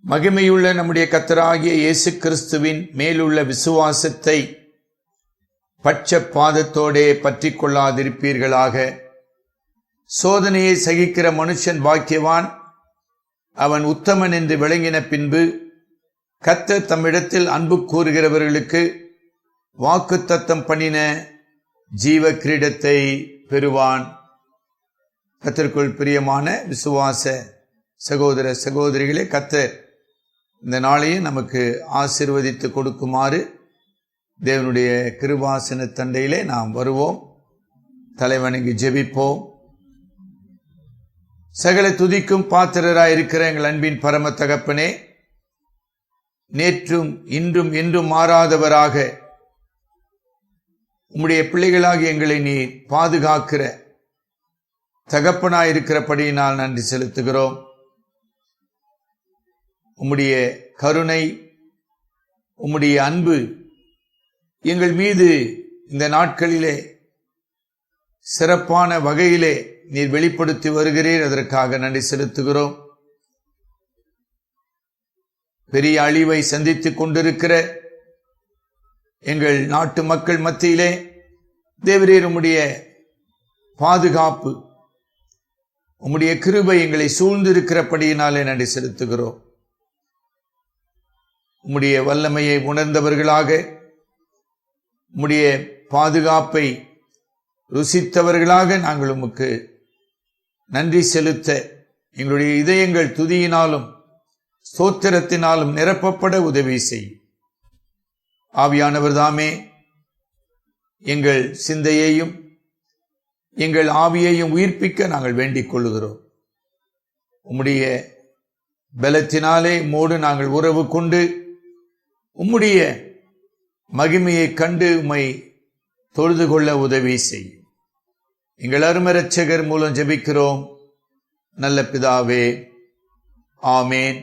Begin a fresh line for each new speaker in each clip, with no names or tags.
மகிமையுள்ள நம்முடைய கர்த்தராகிய இயேசு கிறிஸ்துவின் மேலுள்ள விசுவாசத்தை பட்சபாதத்தோடே பற்றி கொள்ளாதிருப்பீர்களாக. சோதனையை சகிக்கிற மனுஷன் பாக்கியவான், அவன் உத்தமன் என்று விளங்கின பின்பு கர்த்தர் தம்மிடத்தில் அன்பு கூறுகிறவர்களுக்கு வாக்குத்தத்தம் பண்ணின ஜீவ கிரீடத்தை பெறுவான். கர்த்தருக்குள் பிரியமான விசுவாச சகோதர சகோதரிகளே, கர்த்தர் இந்த நாளையும் நமக்கு ஆசீர்வதித்து கொடுக்குமாறு தேவனுடைய கிருபாசன தண்டையிலே நாம் வருவோம். தலைவணங்கி ஜெபிப்போம். சகல துதிக்கும் பாத்திரராய் இருக்கிற எங்கள் அன்பின் பரம தகப்பனே, நேற்றும் இன்றும் என்றும் மாறாதவராக உம்முடைய பிள்ளைகளாகி எங்களை நீ பாதுகாக்கிற தகப்பனாயிருக்கிறபடியினால் நன்றி செலுத்துகிறோம். உம்முடைய கருணை, உம்முடைய அன்பு எங்கள் மீது இந்த நாட்களிலே சிறப்பான வகையிலே நீர் வெளிப்படுத்தி வருகிறீர். அதற்காக நன்றி செலுத்துகிறோம். பெரிய அழிவை சந்தித்துக் கொண்டிருக்கிற எங்கள் நாட்டு மக்கள் மத்தியிலே தேவரீர் உம்முடைய பாதுகாப்பு, உம்முடைய கிருபை எங்களை சூழ்ந்திருக்கிறபடியினாலே நன்றி செலுத்துகிறோம். உம்முடைய வல்லமையை உணர்ந்தவர்களாக, உம்முடைய பாதுகாப்பை ருசித்தவர்களாக நாங்கள் உமக்கு நன்றி செலுத்த எங்களுடைய இதயங்கள் துதியினாலும் ஸ்தோத்திரத்தினாலும் நிரப்பப்பட உதவி செய்யும். ஆவியானவர் தாமே எங்கள் சிந்தையையும் எங்கள் ஆவியையும் உயிர்ப்பிக்க நாங்கள் வேண்டிக் கொள்ளுகிறோம். உம்முடைய பலத்தினாலே உம்மோடு நாங்கள் உறவு கொண்டு உம்முடைய மகிமையை கண்டு உம்மை தொழுது கொள்ள உதவி செய்யும். எங்கள் அருமை இரட்சகர் மூலம் ஜெபிக்கிறோம் நல்ல பிதாவே, ஆமேன்.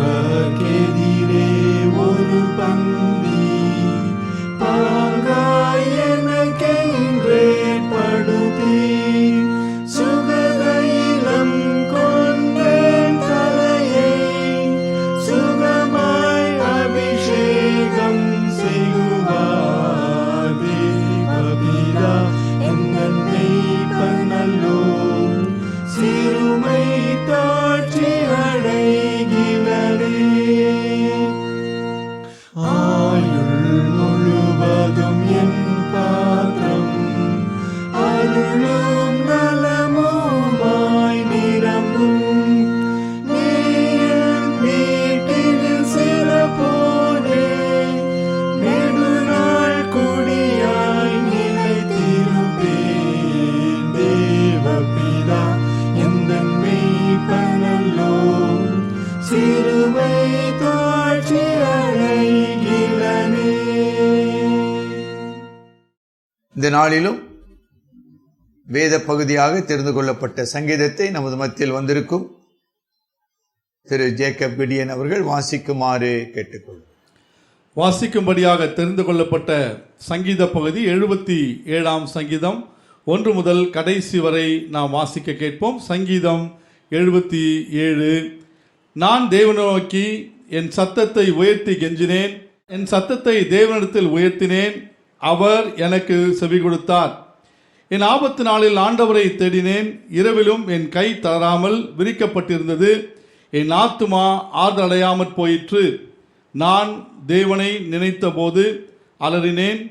பகைவர்க்கெதிரே ஒரு
இந்த நாளிலும் வேத பகுதியாக தெரிந்து கொள்ளப்பட்ட சங்கீதத்தை நமது மத்தியில் வந்திருக்கும் திரு ஜேக்கப் கிடியன் அவர்கள் வாசிக்குமாறு கேட்டுக்கொள்ளும்.
வாசிக்கும்படியாக தெரிந்து கொள்ளப்பட்ட சங்கீத பகுதி 77ஆம் சங்கீதம் 1 முதல் கடைசி வரை நாம் வாசிக்க கேட்போம். சங்கீதம் 77. நான் தேவனை நோக்கி என் சத்தத்தை உயர்த்தி கெஞ்சினேன், என் சத்தத்தை தேவனிடத்தில் உயர்த்தினேன், அவர் எனக்கு செவி கொடுத்தார். என் ஆபத்து நாளில் ஆண்டவரை தேடினேன், இரவிலும் என் கை தளராமல் விரிக்கப்பட்டிருந்தது, என் ஆத்துமா ஆறுதலடையாமற் போயிற்று. நான் தேவனை நினைத்த போது அலறினேன்,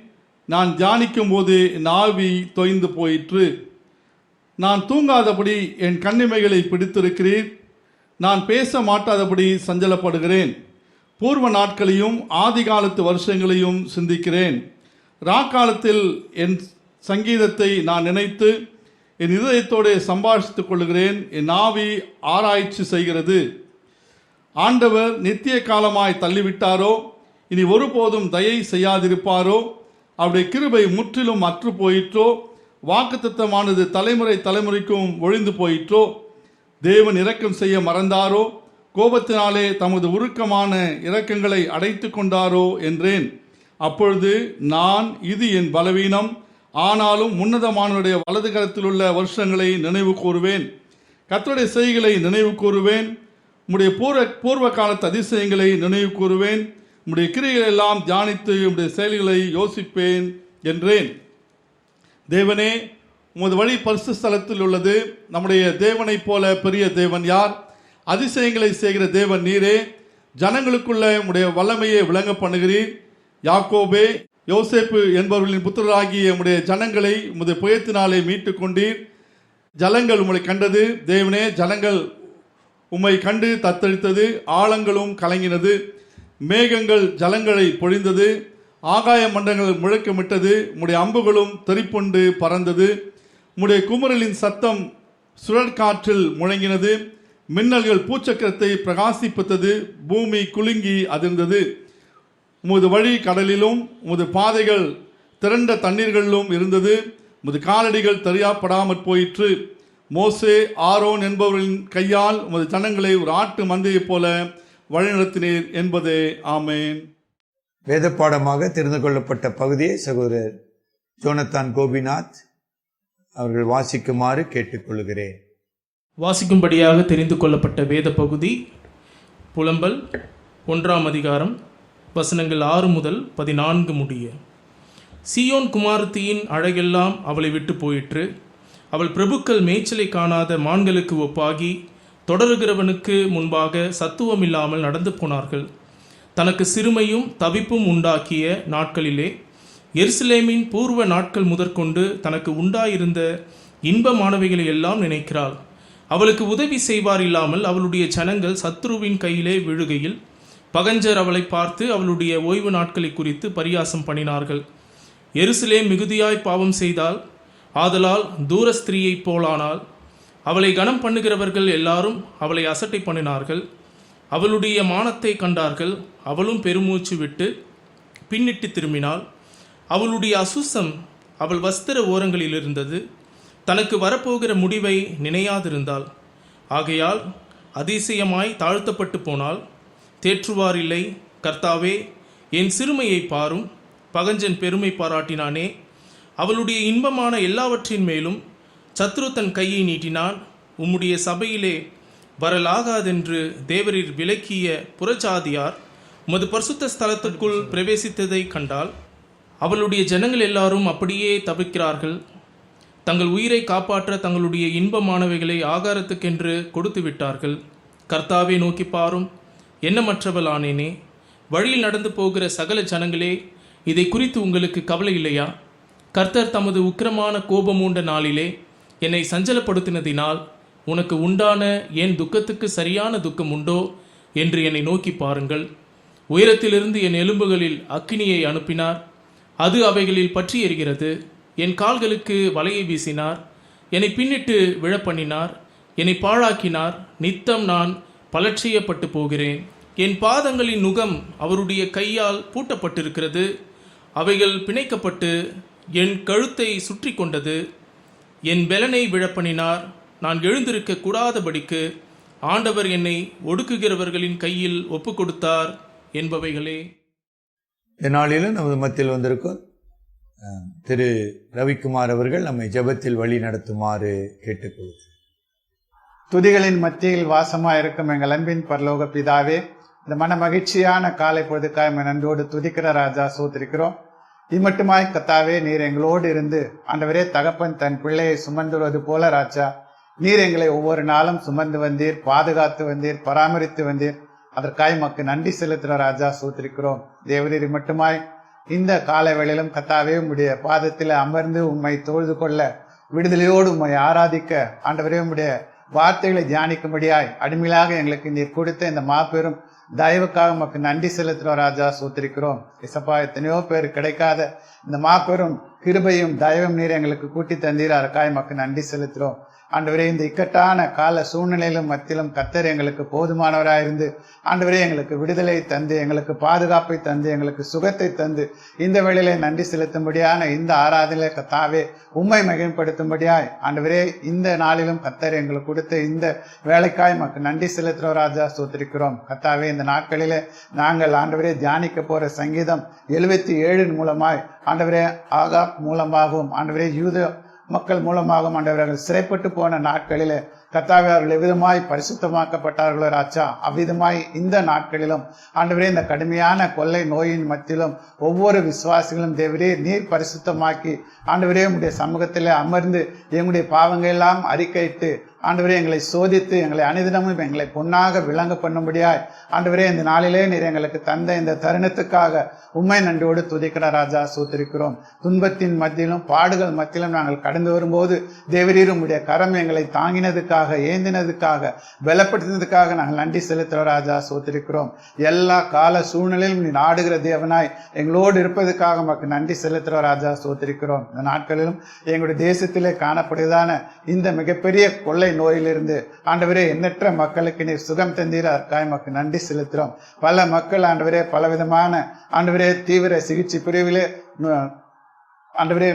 நான் தியானிக்கும் போது என் ஆவி தொய்ந்து போயிற்று. நான் தூங்காதபடி என் கண்ணிமைகளை பிடித்திருக்கிறீர், நான் பேச மாட்டாதபடி சஞ்சலப்படுகிறேன். பூர்வ நாட்களையும் ஆதி காலத்து வருஷங்களையும் சிந்திக்கிறேன். ராக்காலத்தில் என் சங்கீதத்தை நான் நினைத்து என் இதயத்தோடு சம்பாஷித்துக் கொள்கிறேன். என் ஆவி ஆராய்ச்சி செய்கிறது. ஆண்டவர் நித்திய காலமாய் தள்ளிவிட்டாரோ, இனி ஒருபோதும் தயை செய்யாதிருப்பாரோ, அவருடைய கிருபை முற்றிலும் அற்று போயிற்றோ, வாக்குத்தத்தமானது தலைமுறை தலைமுறைக்கும் ஒழிந்து போயிற்றோ, தேவன் இரக்கம் செய்ய மறந்தாரோ, கோபத்தினாலே தமது உருக்கமான இரக்கங்களை அடைத்து கொண்டாரோ என்றேன். அப்பொழுது நான், இது என் பலவீனம், ஆனாலும் உன்னதமானவருடைய வலது கரத்தில் உள்ள வருஷங்களை நினைவு கூறுவேன். கர்த்தருடைய செய்கைகளை நினைவு கூறுவேன். உம்முடைய பூர்வ காலத்து அதிசயங்களை நினைவு கூறுவேன். உம்முடைய கிரியைகள் எல்லாம் தியானித்து உம்முடைய செயல்களை யோசிப்பேன் என்றேன். தேவனே, உமது வழி பரிசுத்த ஸ்தலத்தில் உள்ளது. நம்முடைய தேவனைப் போல பெரிய தேவன் யார்? அதிசயங்களை செய்கிற தேவன் நீரே. ஜனங்களுக்குள்ள உம்முடைய வல்லமையை விளங்க பண்ணுகிறீர். யாக்கோபே, யோசேப்பு என்பவர்களின் புத்திரராகிய உம்முடைய ஜனங்களை உமது புயத்தினாலே மீட்டு கொண்டீர். ஜலங்கள் உம்மை கண்டது. தேவனே, ஜலங்கள் உம்மை கண்டு தத்தளித்தது, ஆழங்களும் கலங்கினது. மேகங்கள் ஜலங்களை பொழிந்தது, ஆகாய மண்டங்கள் முழக்கமிட்டது. உம்முடைய அம்புகளும் தெறிப்புண்டு பறந்தது. உம்முடைய குமுறலின் சத்தம் சுழற்காற்றில் முழங்கினது. மின்னல்கள் பூச்சக்கரத்தை பிரகாசிப்பித்தது. பூமி குலுங்கி அதிர்ந்தது. உமது வழி கடலிலும் உமது பாதைகள் திரண்ட தண்ணீர்களிலும் இருந்தது. உமது காலடிகள் தெரியாப்படாமற் போயிற்று. மோசே, ஆரோன் என்பவர்களின் கையால் உமது ஜனங்களை ஒரு ஆட்டு மந்தையைப் போல வழிநடத்தினீர் என்பதே. ஆமேன்.
வேத பாடமாக தெரிந்து கொள்ளப்பட்ட பகுதியை சகோதரர் ஜோனத்தான் கோபிநாத் அவர்கள் வாசிக்குமாறு கேட்டுக்கொள்கிறேன்.
வாசிக்கும்படியாக தெரிந்து கொள்ளப்பட்ட வேத பகுதி புலம்பல் 1ஆம் அதிகாரம் வசனங்கள் 6 முதல் 14 முடிய. சீயோன் குமாரத்தியின் அழகெல்லாம் அவளை விட்டு போயிற்று. அவள் பிரபுக்கள் மேய்ச்சலை காணாத மான்களுக்கு ஒப்பாகி தொடருகிறவனுக்கு முன்பாக சத்துவமில்லாமல் நடந்து போனார்கள். தனக்கு சிறுமையும் தவிப்பும் உண்டாக்கிய நாட்களிலே, எருசலேமின் பூர்வ நாட்கள் முதற்கொண்டு தனக்கு உண்டாயிருந்த இன்பமானவைகளை எல்லாம் நினைக்கிறாள். அவளுக்கு உதவி செய்வார் இல்லாமல் அவளுடைய ஜனங்கள் சத்ருவின் கையிலே விழுகையில் பகஞ்சர் அவளை பார்த்து அவளுடைய ஓய்வு நாட்களை குறித்து பரியாசம் பண்ணினார்கள். எருசலேம் மிகுதியாய் பாவம் செய்தால், ஆதலால் தூர ஸ்திரீயைப் போலானால். அவளை கனம் பண்ணுகிறவர்கள் எல்லாரும் அவளை அசட்டை பண்ணினார்கள். அவளுடைய மானத்தை கண்டார்கள். அவளும் பெருமூச்சு விட்டு பின்னிட்டு திரும்பினாள். அவளுடைய அசுசம் அவள் வஸ்திர ஓரங்களில் இருந்தது. தனக்கு வரப்போகிற முடிவை நினையாதிருந்தாள். ஆகையால் அதிசயமாய் தாழ்த்தப்பட்டு போனாள். தேற்றுவார் இல்லை. கர்த்தாவே, என் சிறுமையை பாரும். பகஞ்சன் பெருமை பாராட்டினானே. அவளுடைய இன்பமான எல்லாவற்றின் மேலும் சத்ரு தன் கையை நீட்டினான். உம்முடைய சபையிலே வரலாகாதென்று தேவரீர் விலக்கிய புறஜாதியார் உமது பரிசுத்த ஸ்தலத்திற்குள் பிரவேசித்ததை கண்டால், அவளுடைய ஜனங்கள் எல்லாரும் அப்படியே தவிக்கிறார்கள். தங்கள் உயிரை காப்பாற்ற தங்களுடைய இன்பமானவைகளை ஆகாரத்துக்கென்று கொடுத்து விட்டார்கள். கர்த்தாவே, நோக்கி பாரும். எண்ணமற்றவள் ஆனேனே. வழியில் நடந்து போகிற சகல ஜனங்களே, இதை குறித்து உங்களுக்கு கவலை இல்லையா? கர்த்தர் தமது உக்கிரமான கோபமூண்ட நாளிலே என்னை சஞ்சலப்படுத்தினதினால் உனக்கு உண்டான என் துக்கத்துக்கு சரியான துக்கம் உண்டோ என்று என்னை நோக்கி பாருங்கள். உயரத்திலிருந்து என் எலும்புகளில் அக்கினியை அனுப்பினார். அது அவைகளில் பற்றி எரிகிறது. என் கால்களுக்கு வலையை வீசினார். என்னை பின்னிட்டு விழப்பண்ணினார். என்னை பாழாக்கினார். நித்தம் நான் பலட்சியப்பட்டு போகிறேன். என் பாதங்களின் நுகம் அவருடைய கையால் பூட்டப்பட்டிருக்கிறது. அவைகள் பிணைக்கப்பட்டு என் கழுத்தை சுற்றி கொண்டது. என் பெலனை விழப்பண்ணினார். நான் எழுந்திருக்க கூடாதபடிக்கு ஆண்டவர் என்னை ஒடுக்குகிறவர்களின் கையில் ஒப்பு கொடுத்தார் என்பவைகளே.
இந்த நாளிலும் நமது மத்தியில் வந்திருக்கும் திரு ரவிக்குமார் அவர்கள் நம்மை ஜெபத்தில் வழி நடத்துமாறு கேட்டுக்கொள்கிறேன்.
துதிகளின் மத்தியில் வாசமாக இருக்கும் எங்கள் அன்பின் பரலோக பிதாவே, இந்த மன மகிழ்ச்சியான காலை பொழுதுக்காய் நன்றோடு துதிக்கிற ராஜா சோத்திருக்கிறோம். இம்மட்டுமாய் கத்தாவே, நீர் எங்களோடு இருந்து ஆண்டவரே தகப்பன் தன் பிள்ளையை சுமந்துவது போல ராஜா, நீர் எங்களை ஒவ்வொரு நாளும் சுமந்து வந்தீர், பாதுகாத்து வந்தீர், பராமரித்து வந்தீர். அதற்காய் மக்கு நன்றி செலுத்துகிற ராஜா சோத்திருக்கிறோம். தேவரீர் மட்டுமாய் இந்த காலை வேளையிலும் கத்தாவே உம்முடைய பாதத்தில் அமர்ந்து உம்மை தொழுது கொள்ள, விடுதலையோடு உம்மை ஆராதிக்க, ஆண்டவரே உம்முடைய வார்த்தைகளை தியானிக்கும்படியாய் அடிமையாக எங்களுக்கு நீர் கொடுத்த இந்த மாபெரும் தயவுக்காக நமக்கு நன்றி செலுத்துகிறோம் ராஜா சோத்திருக்கிறோம். இசப்பா, எத்தனையோ பேர் கிடைக்காத இந்த மாபெரும் கிருபையும் தயவும் நீர் எங்களுக்கு கூட்டி தந்தீர். அதற்காக நமக்கு நன்றி செலுத்துகிறோம். ஆண்டவரே, இந்த இக்கட்டான கால சூழ்நிலையிலும் மத்தியிலும் கர்த்தர் எங்களுக்கு போதுமானவராயிருந்து ஆண்டவரே எங்களுக்கு விடுதலை தந்து, எங்களுக்கு பாதுகாப்பை தந்து, எங்களுக்கு சுகத்தை தந்து, இந்த வேளையிலே நன்றி செலுத்தும்படியான இந்த ஆராதனை கர்த்தாவே உம்மை மகிமைப்படுத்தும்படியாய் ஆண்டவரே இந்த நாளிலும் கர்த்தர் எங்களுக்கு கொடுத்த இந்த வேலைக்காய் நமக்கு நன்றி செலுத்துகிறோம் ராஜா சோத்திருக்கிறோம். கர்த்தாவே, இந்த நாட்களிலே நாங்கள் ஆண்டவரே தியானிக்க போற சங்கீதம் 77 மூலமாய் ஆண்டவரே ஆகாப் மூலமாகவும் ஆண்டவரே யூத மக்கள் மூலமாகவும் ஆண்டவர்கள் சிறைப்பட்டு போன நாட்களிலே கர்த்தாவே அவர்கள் எவ்விதமாய் பரிசுத்தமாக்கப்பட்டார்களோ ராஜா, அவ்விதமாய் இந்த நாட்களிலும் ஆண்டவரே இந்த கடுமையான கொள்ளை நோயின் மத்தியிலும் ஒவ்வொரு விசுவாசிகளும் தேவரே நீர் பரிசுத்தமாக்கி ஆண்டவரே உம்முடைய சமூகத்திலே அமர்ந்து எங்களுடைய பாவங்கள் எல்லாம் அறிக்கையிட்டு ஆண்டவரே எங்களை சோதித்து எங்களை அனுதினமும் எங்களை பொன்னாக விளங்க பண்ணும்படியாய் ஆண்டவரே இந்த நாளிலே நீர் எங்களுக்கு தந்த இந்த தருணத்துக்காக உண்மை நன்றியோடு துதிக்கிற ராஜா சூத்திருக்கிறோம். துன்பத்தின் மத்தியிலும் பாடுகள் மத்தியிலும் நாங்கள் கடந்து வரும்போது தேவரீர் உம்முடைய கரம் எங்களை தாங்கினதுக்காக, ஏந்தினதுக்காக, பலப்படுத்தினதுக்காக நாங்கள் நன்றி செலுத்துகிற ராஜா சூத்திருக்கிறோம். எல்லா கால சூழ்நிலையிலும் நீ நாடுகிற தேவனாய் எங்களோடு இருப்பதற்காக நமக்கு நன்றி செலுத்துகிற ராஜா சூத்திருக்கிறோம். இந்த நாட்களிலும் எங்களுடைய தேசத்திலே காணப்படுவதான இந்த மிகப்பெரிய கொள்ளை நோயிலிருந்து ஆண்டவரே எண்ணற்ற மக்களுக்கு நீர் சுகம் தந்தீர். அதற்காக நமக்கு நன்றி செலுத்துகிறோம். பல மக்கள் ஆண்டவரே பலவிதமான ஆண்டவரே தீவிர சிகிச்சை பிரிவிலே ஆண்டவரே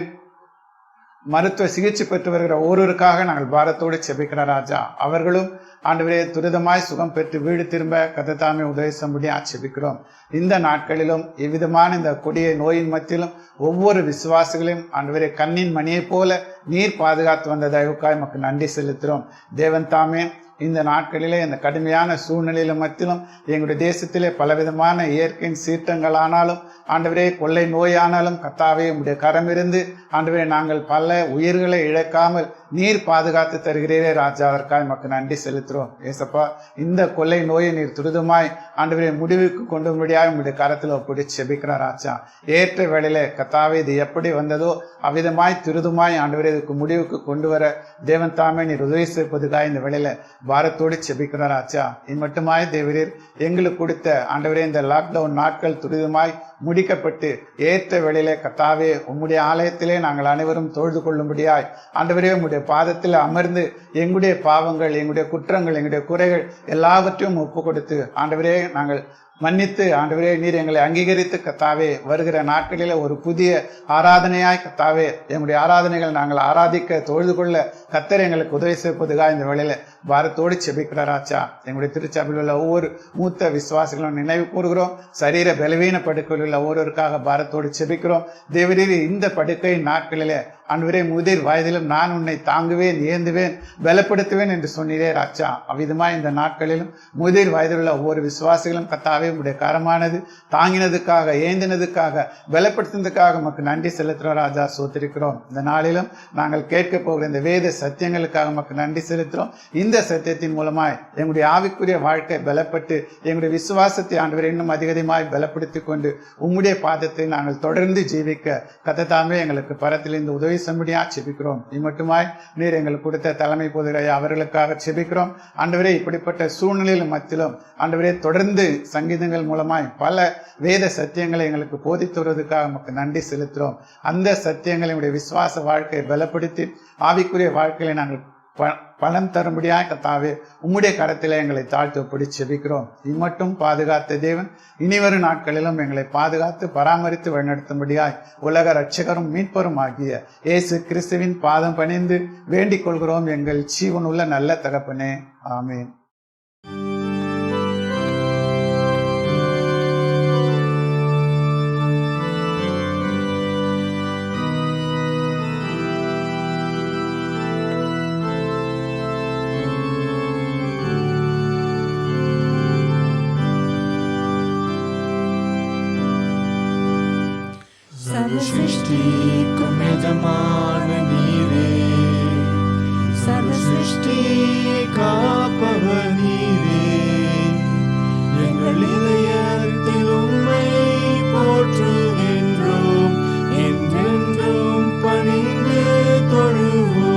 மருத்துவ சிகிச்சை பெற்று வருகிற ஒருவருக்காக நாங்கள் பாரத்தோடு செபிக்கிற ராஜா, அவர்களும் ஆண்டவரே துரிதமாய் சுகம் பெற்று வீடு திரும்ப கர்த்தர் உதவி செய்யும்படியா செபிக்கிறோம். இந்த நாட்களிலும் எவ்விதமான இந்த கொடிய நோயின் மத்தியிலும் ஒவ்வொரு விசுவாசிகளையும் ஆண்டவரே கண்ணின் மணியை போல நீர் பாதுகாத்து வந்த தயவுக்காய் நமக்கு நன்றி செலுத்துகிறோம். தேவன் தாமே இந்த நாட்களிலே இந்த கடுமையான சூழ்நிலையில மத்தியிலும் எங்களுடைய தேசத்திலே பலவிதமான இயற்கையின் சீற்றங்களானாலும் ஆண்டவரே கொள்ளை நோயானாலும் கர்த்தாவே உம்முடைய கரம் இருந்து ஆண்டவரே நாங்கள் பல உயிர்களை இழக்காமல் நீர் பாதுகாத்து தருகிறீரே ராஜா, அதற்காக நமக்கு நன்றி செலுத்துகிறோம். ஏசப்பா, இந்த கொள்ளை நோயை நீர் துரிதமாய் ஆண்டவரே முடிவுக்கு கொண்டு முடியாது உங்களுடைய கரத்தில் ஒப்பிட்டு செபிக்கிற ராஜா. ஏற்ற வேளையில கர்த்தாவே இது எப்படி வந்ததோ அவ்விதமாய் துரிதமாய் ஆண்டவரே இதுக்கு முடிவுக்கு கொண்டு வர தேவன் தாமே நீர் உதவி செய்வதற்காக இந்த வேளையில பாரத்தோடு செபிக்கிற ராஜா. இது மட்டுமாய் தேவரீர் எங்களுக்கு கொடுத்த ஆண்டவரே இந்த லாக்டவுன் நாட்கள் துரிதமாய் முடிக்கப்பட்டு ஏற்ற வேளையிலே கர்த்தாவே உம்முடைய ஆலயத்திலே நாங்கள் அனைவரும் தொழுது கொள்ளும்படியாய் ஆண்டவரே உம்முடைய பாதத்தில் அமர்ந்து எங்களுடைய பாவங்கள், எங்களுடைய குற்றங்கள், எங்களுடைய குறைகள் எல்லாவற்றையும் ஒப்பு கொடுத்து ஆண்டவரே நாங்கள் மன்னித்து ஆண்டவரே நீர் எங்களை அங்கீகரித்து கர்த்தாவே வருகிற நாட்களில ஒரு புதிய ஆராதனையாய் கர்த்தாவே எங்களுடைய ஆராதனைகள் நாங்கள் ஆராதிக்க தொழுது கொள்ள கர்த்தர் எங்களுக்கு உதவி செய்வதுக்காக இந்த வேளையில பாரத்தோடு செபிக்கிறார் ராஜா. எங்களுடைய திருச்சபையில் உள்ள ஒவ்வொரு மூத்த விசுவாசிகளும் நினைவு கூறுகிறோம். சரீர பலவீன படுக்கையில் உள்ள ஒவ்வொருவருக்காக பாரத்தோடு செபிக்கிறோம். தேவரீர் இந்த படுக்கை நாட்களிலே ஆண்டவரே முதிர் வயதிலும் நான் உன்னை தாங்குவேன், ஏந்துவேன், பலப்படுத்துவேன் என்று சொன்னீரே ராஜா. அவ்விதமாய் இந்த நாட்களிலும் முதிர் வயதில் உள்ள ஒவ்வொரு விசுவாசிகளும் கர்த்தாவே உடைய கரமானது தாங்கினதுக்காக, ஏந்தினதுக்காக, பலப்படுத்தினதுக்காக நமக்கு நன்றி செலுத்துகிறோம் ராஜா சோத்திருக்கிறோம். இந்த நாளிலும் நாங்கள் கேட்க போகிற இந்த வேத சத்தியங்களுக்காக நமக்கு நன்றி செலுத்துகிறோம். இந்த சத்தியத்தின் மூலமாய் எங்களுடைய ஆவிக்குரிய வாழ்க்கை பலப்பட்டு எங்களுடைய விசுவாசத்தை ஆண்டவர் இன்னும் அதிகமாய் பலப்படுத்தி கொண்டு உம்முடைய பாதத்தை நாங்கள் தொடர்ந்து ஜீவிக்க கர்த்தர் எங்களுக்கு பரத்திலிருந்து உதவி செய்யும்படியா செபிக்கிறோம். இம்மட்டுமாய் நீர் எங்களுக்கு கொடுத்த தலைமை போதுகிற அவர்களுக்காக செபிக்கிறோம். ஆண்டவரே இப்படிப்பட்ட சூழ்நிலையில் மத்தியிலும் ஆண்டவரே தொடர்ந்து சங்கீதங்கள் மூலமாய் பல வேத சத்தியங்களை எங்களுக்கு போதித்து வருவதற்காக நமக்கு நன்றி செலுத்துகிறோம். அந்த சத்தியங்களை விசுவாச வாழ்க்கையை பலப்படுத்தி ஆவிக்குரிய வாழ்க்கையை நாங்கள் பலன் தரும்படியாய் கத்தாவே உம்முடைய கரத்திலே எங்களை தாழ்த்து ஒப்படி செபிக்கிறோம். இம்மட்டும் பாதுகாத்த தேவன் இனிவரும் நாட்களிலும் எங்களை பாதுகாத்து பராமரித்து வழிநடத்தும்படியாய் உலக இரட்சகரும் மீட்பரும் ஆகிய இயேசு கிறிஸ்துவின் பாதம் பணிந்து வேண்டிக் கொள்கிறோம் எங்கள் ஜீவனுள்ள நல்ல தகப்பனே. ஆமென்.
சர்வசிருஷ்டிக்கும் எஜமான நீரே, சர்வசிருஷ்டியை காப்பவர் நீரே, எங்கள் இதயத்தில் உம்மை போற்றுகின்றோம், என்றென்றும் பணிந்து தொழுவோம்.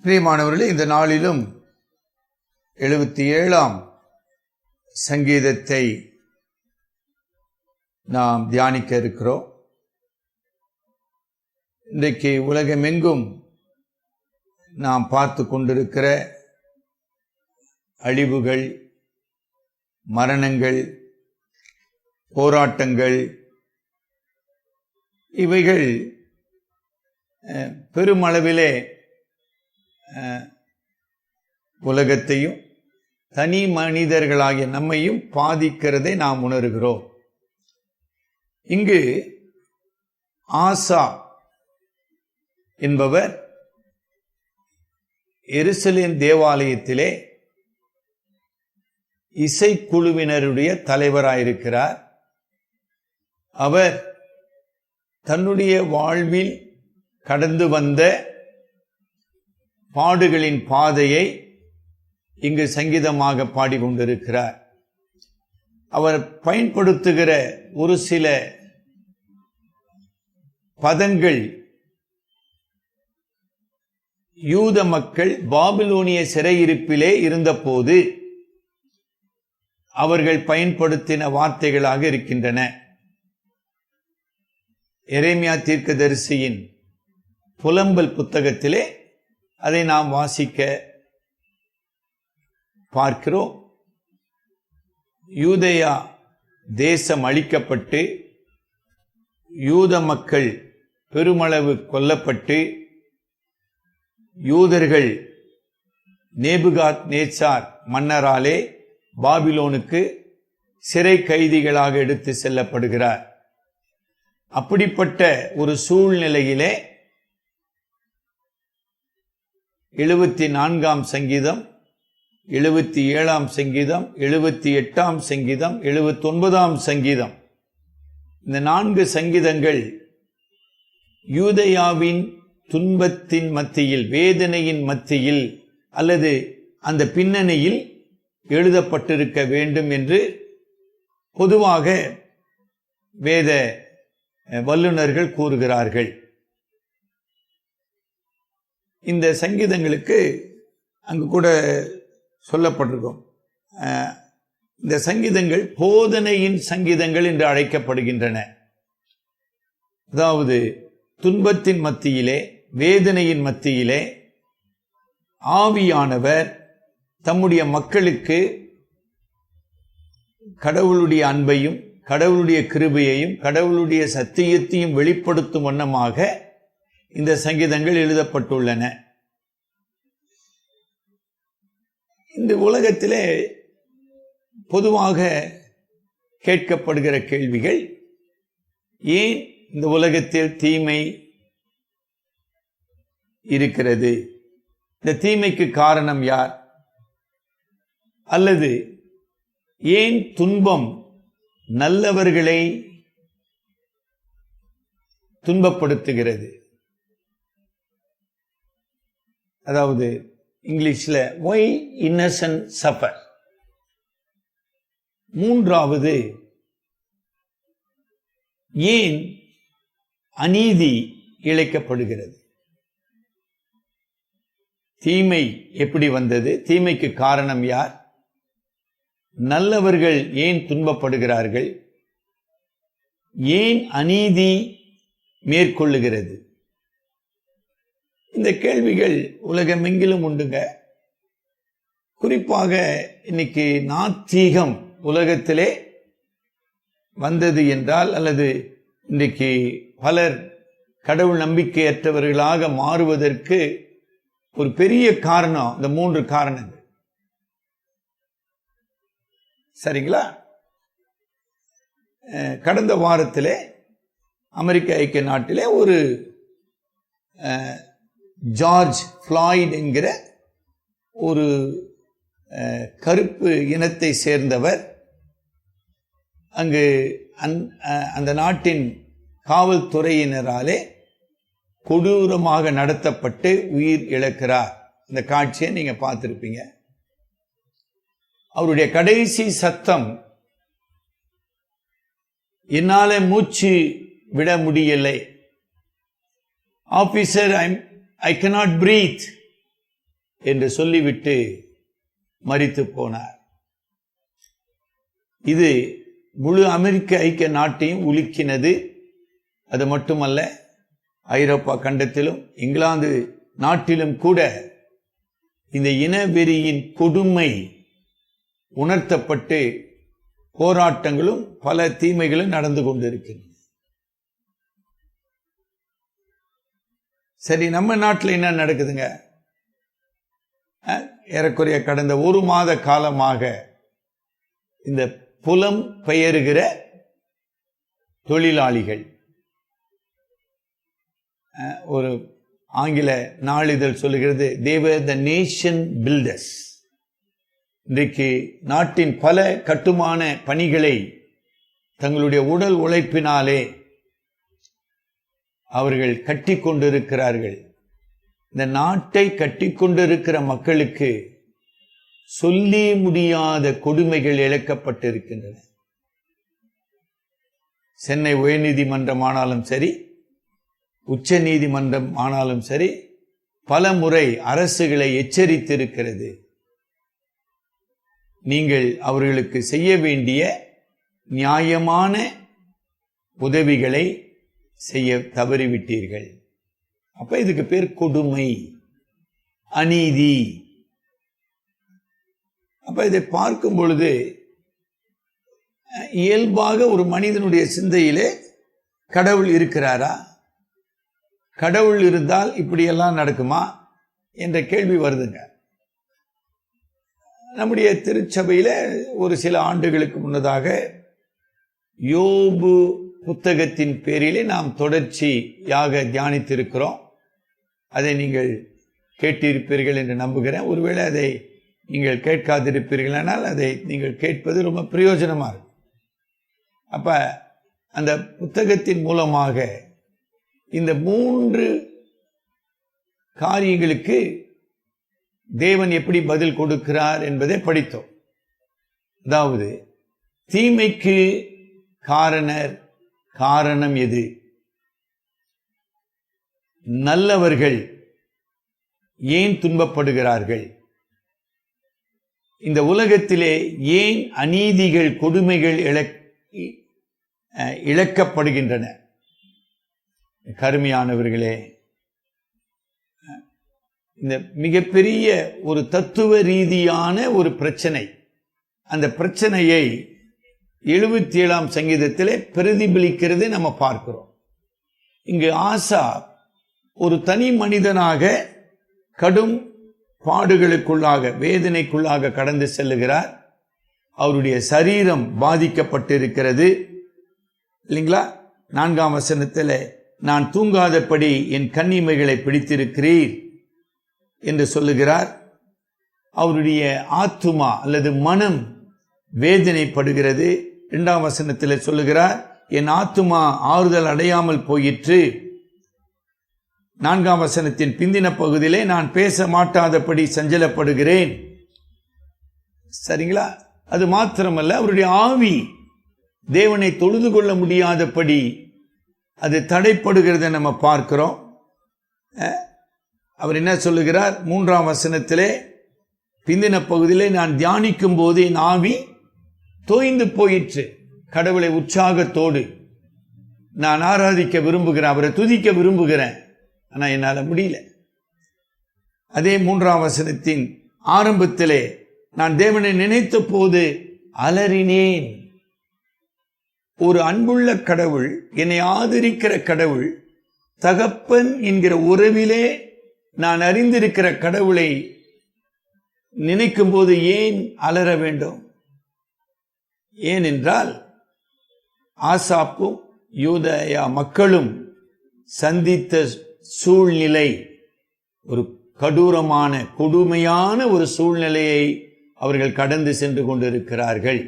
பிரியமானவர்களே, இந்த நாளிலும் 77ஆம் சங்கீதத்தை நாம் தியானிக்க இருக்கிறோம். இன்றைக்கு உலகமெங்கும் நாம் பார்த்து கொண்டிருக்கிற அழிவுகள், மரணங்கள், போராட்டங்கள், இவைகள் பெருமளவிலே உலகத்தையும் தனி மனிதர்களாகிய நம்மையும் பாதிக்கிறதை நாம் உணர்கிறோம். இங்கு ஆசா என்பவர் எருசலேம் தேவாலயத்திலே இசைக்குழுவினருடைய தலைவராயிருக்கிறார். அவர் தன்னுடைய வாழ்வில் கடந்து வந்த பாடுகளின் பாதையை இங்கு சங்கீதமாக பாடிக்கொண்டிருக்கிறார். அவர் பயன்படுத்துகிற ஒரு சில பதங்கள் யூத மக்கள் பாபிலோனிய சிறையிருப்பிலே இருந்தபோது அவர்கள் பயன்படுத்தின வார்த்தைகளாக இருக்கின்றன. எரேமியா தீர்க்கதரிசியின் புலம்பல் புத்தகத்திலே அதை நாம் வாசிக்க பார்க்கிறோம். யூதேயா தேசம் அழிக்கப்பட்டு யூத மக்கள் பெருமளவு கொல்லப்பட்டு யூதர்கள் நேபுகாத் நேச்சார் மன்னராலே பாபிலோனுக்கு சிறை கைதிகளாக எடுத்து செல்லப்படுகிறார். அப்படிப்பட்ட ஒரு சூழ்நிலையிலே 74ஆம் சங்கீதம், 77ஆம் சங்கீதம், 78ஆம் சங்கீதம், 79ஆம் சங்கீதம், இந்த 4 சங்கீதங்கள் யூதேயாவின் துன்பத்தின் மத்தியில், வேதனையின் மத்தியில் அல்லது அந்த பின்னணியில் எழுதப்பட்டிருக்க வேண்டும் என்று பொதுவாக வேத வல்லுநர்கள் கூறுகிறார்கள். இந்த சங்கீதங்களுக்கு அங்கு கூட சொல்லப்பட்டிருக்கும். இந்த சங்கீதங்கள் போதனையின் சங்கீதங்கள் என்று அழைக்கப்படுகின்றன. அதாவது துன்பத்தின் மத்தியிலே, வேதனையின் மத்தியிலே ஆவியானவர் தம்முடைய மக்களுக்கு கடவுளுடைய அன்பையும் கடவுளுடைய கிருபையையும் கடவுளுடைய சத்தியத்தையும் வெளிப்படுத்தும் வண்ணமாக இந்த சங்கீதங்கள் எழுதப்பட்டுள்ளன. இந்த உலகத்திலே பொதுவாக கேட்கப்படுகிற கேள்விகள், ஏன் இந்த உலகத்தில் தீமை இருக்கிறது? இந்த தீமைக்கு காரணம் யார்? அல்லது ஏன் துன்பம் நல்லவர்களை துன்பப்படுத்துகிறது? அதாவது இங்கிலீஷ்ல why innocent suffer. மூன்றாவது, ஏன் அநீதி இழைக்கப்படுகிறது? தீமை எப்படி வந்தது? தீமைக்கு காரணம் யார்? நல்லவர்கள் ஏன் துன்பப்படுகிறார்கள்? ஏன் அநீதி மேற்கொள்ளுகிறது? இந்த கேள்விகள் உலகமெங்கிலும் உண்டுங்க. குறிப்பாக இன்னைக்கு நாத்திகம் உலகத்திலே வந்தது என்றால், அல்லது இன்றைக்கு பலர் கடவுள் நம்பிக்கையற்றவர்களாக மாறுவதற்கு ஒரு பெரிய காரணம் இந்த 3 காரணங்கள். சரிங்களா? கடந்த வாரத்திலே அமெரிக்க ஐக்கிய நாட்டிலே ஒரு ஜார்ஜ் ஃப்ளாய்ட் என்கிற ஒரு கருப்பு இனத்தை சேர்ந்தவர் அங்கு அந்த நாட்டின் காவல்துறையினராலே கொடூரமாக நடத்தப்பட்டு உயிர் இழக்கிறார். இந்த காட்சியை நீங்க பார்த்திருப்பீங்க. அவருடைய கடைசி சத்தம், என்னால மூச்சு விட முடியலை, ஆபீசர் ஐ cannot breathe என்று சொல்லிவிட்டு மரித்து போனார். இது முழு அமெரிக்க ஐக்கிய நாட்டையும் உலுக்கினது. அது மட்டுமல்ல, ஐரோப்பா கண்டத்திலும் இங்கிலாந்து நாட்டிலும் கூட இந்த இனவெறியின் கொடுமை உணர்த்தப்பட்டு போராட்டங்களும் பல தீமைகளும் நடந்து கொண்டிருக்கின்றன. சரி, நம்ம நாட்டில் என்ன நடக்குதுங்க? ஏறக்குறைய கடந்த ஒரு மாத காலமாக இந்த புலம் பெயருகிற தொழிலாளிகள், ஒரு ஆங்கில நாளிதழ் சொல்லுகிறது, they were the nation builders. இன்றைக்கு நாட்டின் பல கட்டுமான பணிகளை தங்களுடைய உடல் உழைப்பினாலே அவர்கள் கட்டி கொண்டிருக்கிறார்கள். இந்த நாட்டை கட்டி கொண்டிருக்கிற மக்களுக்கு சொல்லி முடியாத கொடுமைகள் இழைக்கப்பட்டிருக்கின்றன. சென்னை உயர்நீதிமன்றம் ஆனாலும் சரி, உச்ச நீதிமன்றம் ஆனாலும் சரி, பல முறை அரசுகளை எச்சரித்திருக்கிறது. நீங்கள் அவர்களுக்கு செய்ய வேண்டிய நியாயமான உதவிகளை செய்ய தவறிவிட்டீர்கள். அப்ப இதுக்கு பேர் கொடுமை, அநீதி. அப்ப இதை பார்க்கும் பொழுது இயல்பாக ஒரு மனிதனுடைய சிந்தையிலே கடவுள் இருக்கிறாரா, கடவுள் இருந்தால் இப்படியெல்லாம் நடக்குமா என்ற கேள்வி வருதுங்க. நம்முடைய திருச்சபையில ஒரு சில ஆண்டுகளுக்கு முன்னதாக யோபு புத்தகத்தின் பேரிலே நாம் தொடர்ச்சியாக தியானித்திருக்கிறோம். அதை நீங்கள் கேட்டிருப்பீர்கள் என்று நம்புகிறேன். ஒருவேளை அதை நீங்கள் கேட்காதிருப்பீர்களானால் அதை நீங்கள் கேட்பது ரொம்ப பிரயோஜனமா இருக்கும். அப்ப அந்த புத்தகத்தின் மூலமாக இந்த 3 காரியங்களுக்கு தேவன் எப்படி பதில் கொடுக்கிறார் என்பதை படித்தோம். அதாவது, தீமைக்கு காரணம் எது? நல்லவர்கள் ஏன் துன்பப்படுகிறார்கள்? இந்த உலகத்திலே ஏன் அநீதிகள், கொடுமைகள் இழக்கப்படுகின்றன? கருமையானவர்களே, இந்த மிகப்பெரிய ஒரு தத்துவ ரீதியான ஒரு பிரச்சனை, அந்த பிரச்சனையை 77ஆம் சங்கீதத்திலே பிரதிபலிக்கிறதை நம்ம பார்க்கிறோம். இங்கு ஆசா ஒரு தனி மனிதனாக கடும் பாடுகளுக்குள்ளாக, வேதனைக்குள்ளாக கடந்து செல்லுகிறார். அவருடைய சரீரம் பாதிக்கப்பட்டிருக்கிறது இல்லைங்களா? 4ஆம் வசனத்தில், நான் தூங்காதபடி என் கன்னிமைகளை பிடித்திருக்கிறீர் என்று சொல்லுகிறார். அவருடைய ஆத்துமா அல்லது மனம் வேதனைப்படுகிறது. 2ஆம் வசனத்தில் சொல்லுகிறார், என் ஆத்துமா ஆறுதல் அடையாமல் போயிற்று. 4ஆம் வசனத்தின் பிந்தின பகுதியிலே, நான் பேச மாட்டாதபடி சஞ்சலப்படுகிறேன். சரிங்களா? அது மாத்திரமல்ல, அவருடைய ஆவி தேவனை தொழுது கொள்ள முடியாதபடி அது தடைப்படுகிறத நம்ம பார்க்கிறோம். அவர் என்ன சொல்லுகிறார்? 3ஆம் வசனத்திலே பிந்தின பகுதியிலே, நான் தியானிக்கும் போது என் ஆவி தோய்ந்து போயிற்று. கடவுளை உற்சாகத்தோடு நான் ஆராதிக்க விரும்புகிறேன், அவரை துதிக்க விரும்புகிறேன், ஆனா என்னால முடியல. அதே 3ஆம் வசனத்தின் ஆரம்பத்திலே, நான் தேவனை நினைத்த போது அலறினேன். ஒரு அன்புள்ள கடவுள், என்னை ஆதரிக்கிற கடவுள், தகப்பன் என்கிற உறவிலே நான் அறிந்திருக்கிற கடவுளை நினைக்கும் போது ஏன் அலற வேண்டும்? ஏனென்றால் ஆசாப்பும் யூதயா மக்களும் சந்தித்த சூழ்நிலை ஒரு கடூரமான, கொடுமையான ஒரு சூழ்நிலையை அவர்கள் கடந்து சென்று கொண்டிருக்கிறார்கள்.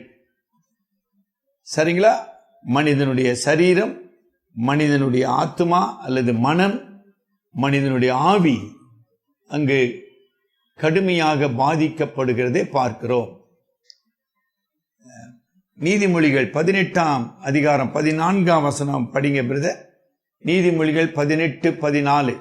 சரிங்களா? மனிதனுடைய சரீரம், மனிதனுடைய ஆத்மா அல்லது மனம், மனிதனுடைய ஆவி அங்கு கடுமையாக பாதிக்கப்படுகிறதை பார்க்கிறோம். நீதிமொழிகள் 18ஆம் அதிகாரம் 14ஆம் வசனம் படிங்க பிரதர். நீதிமொழிகள் 18:14.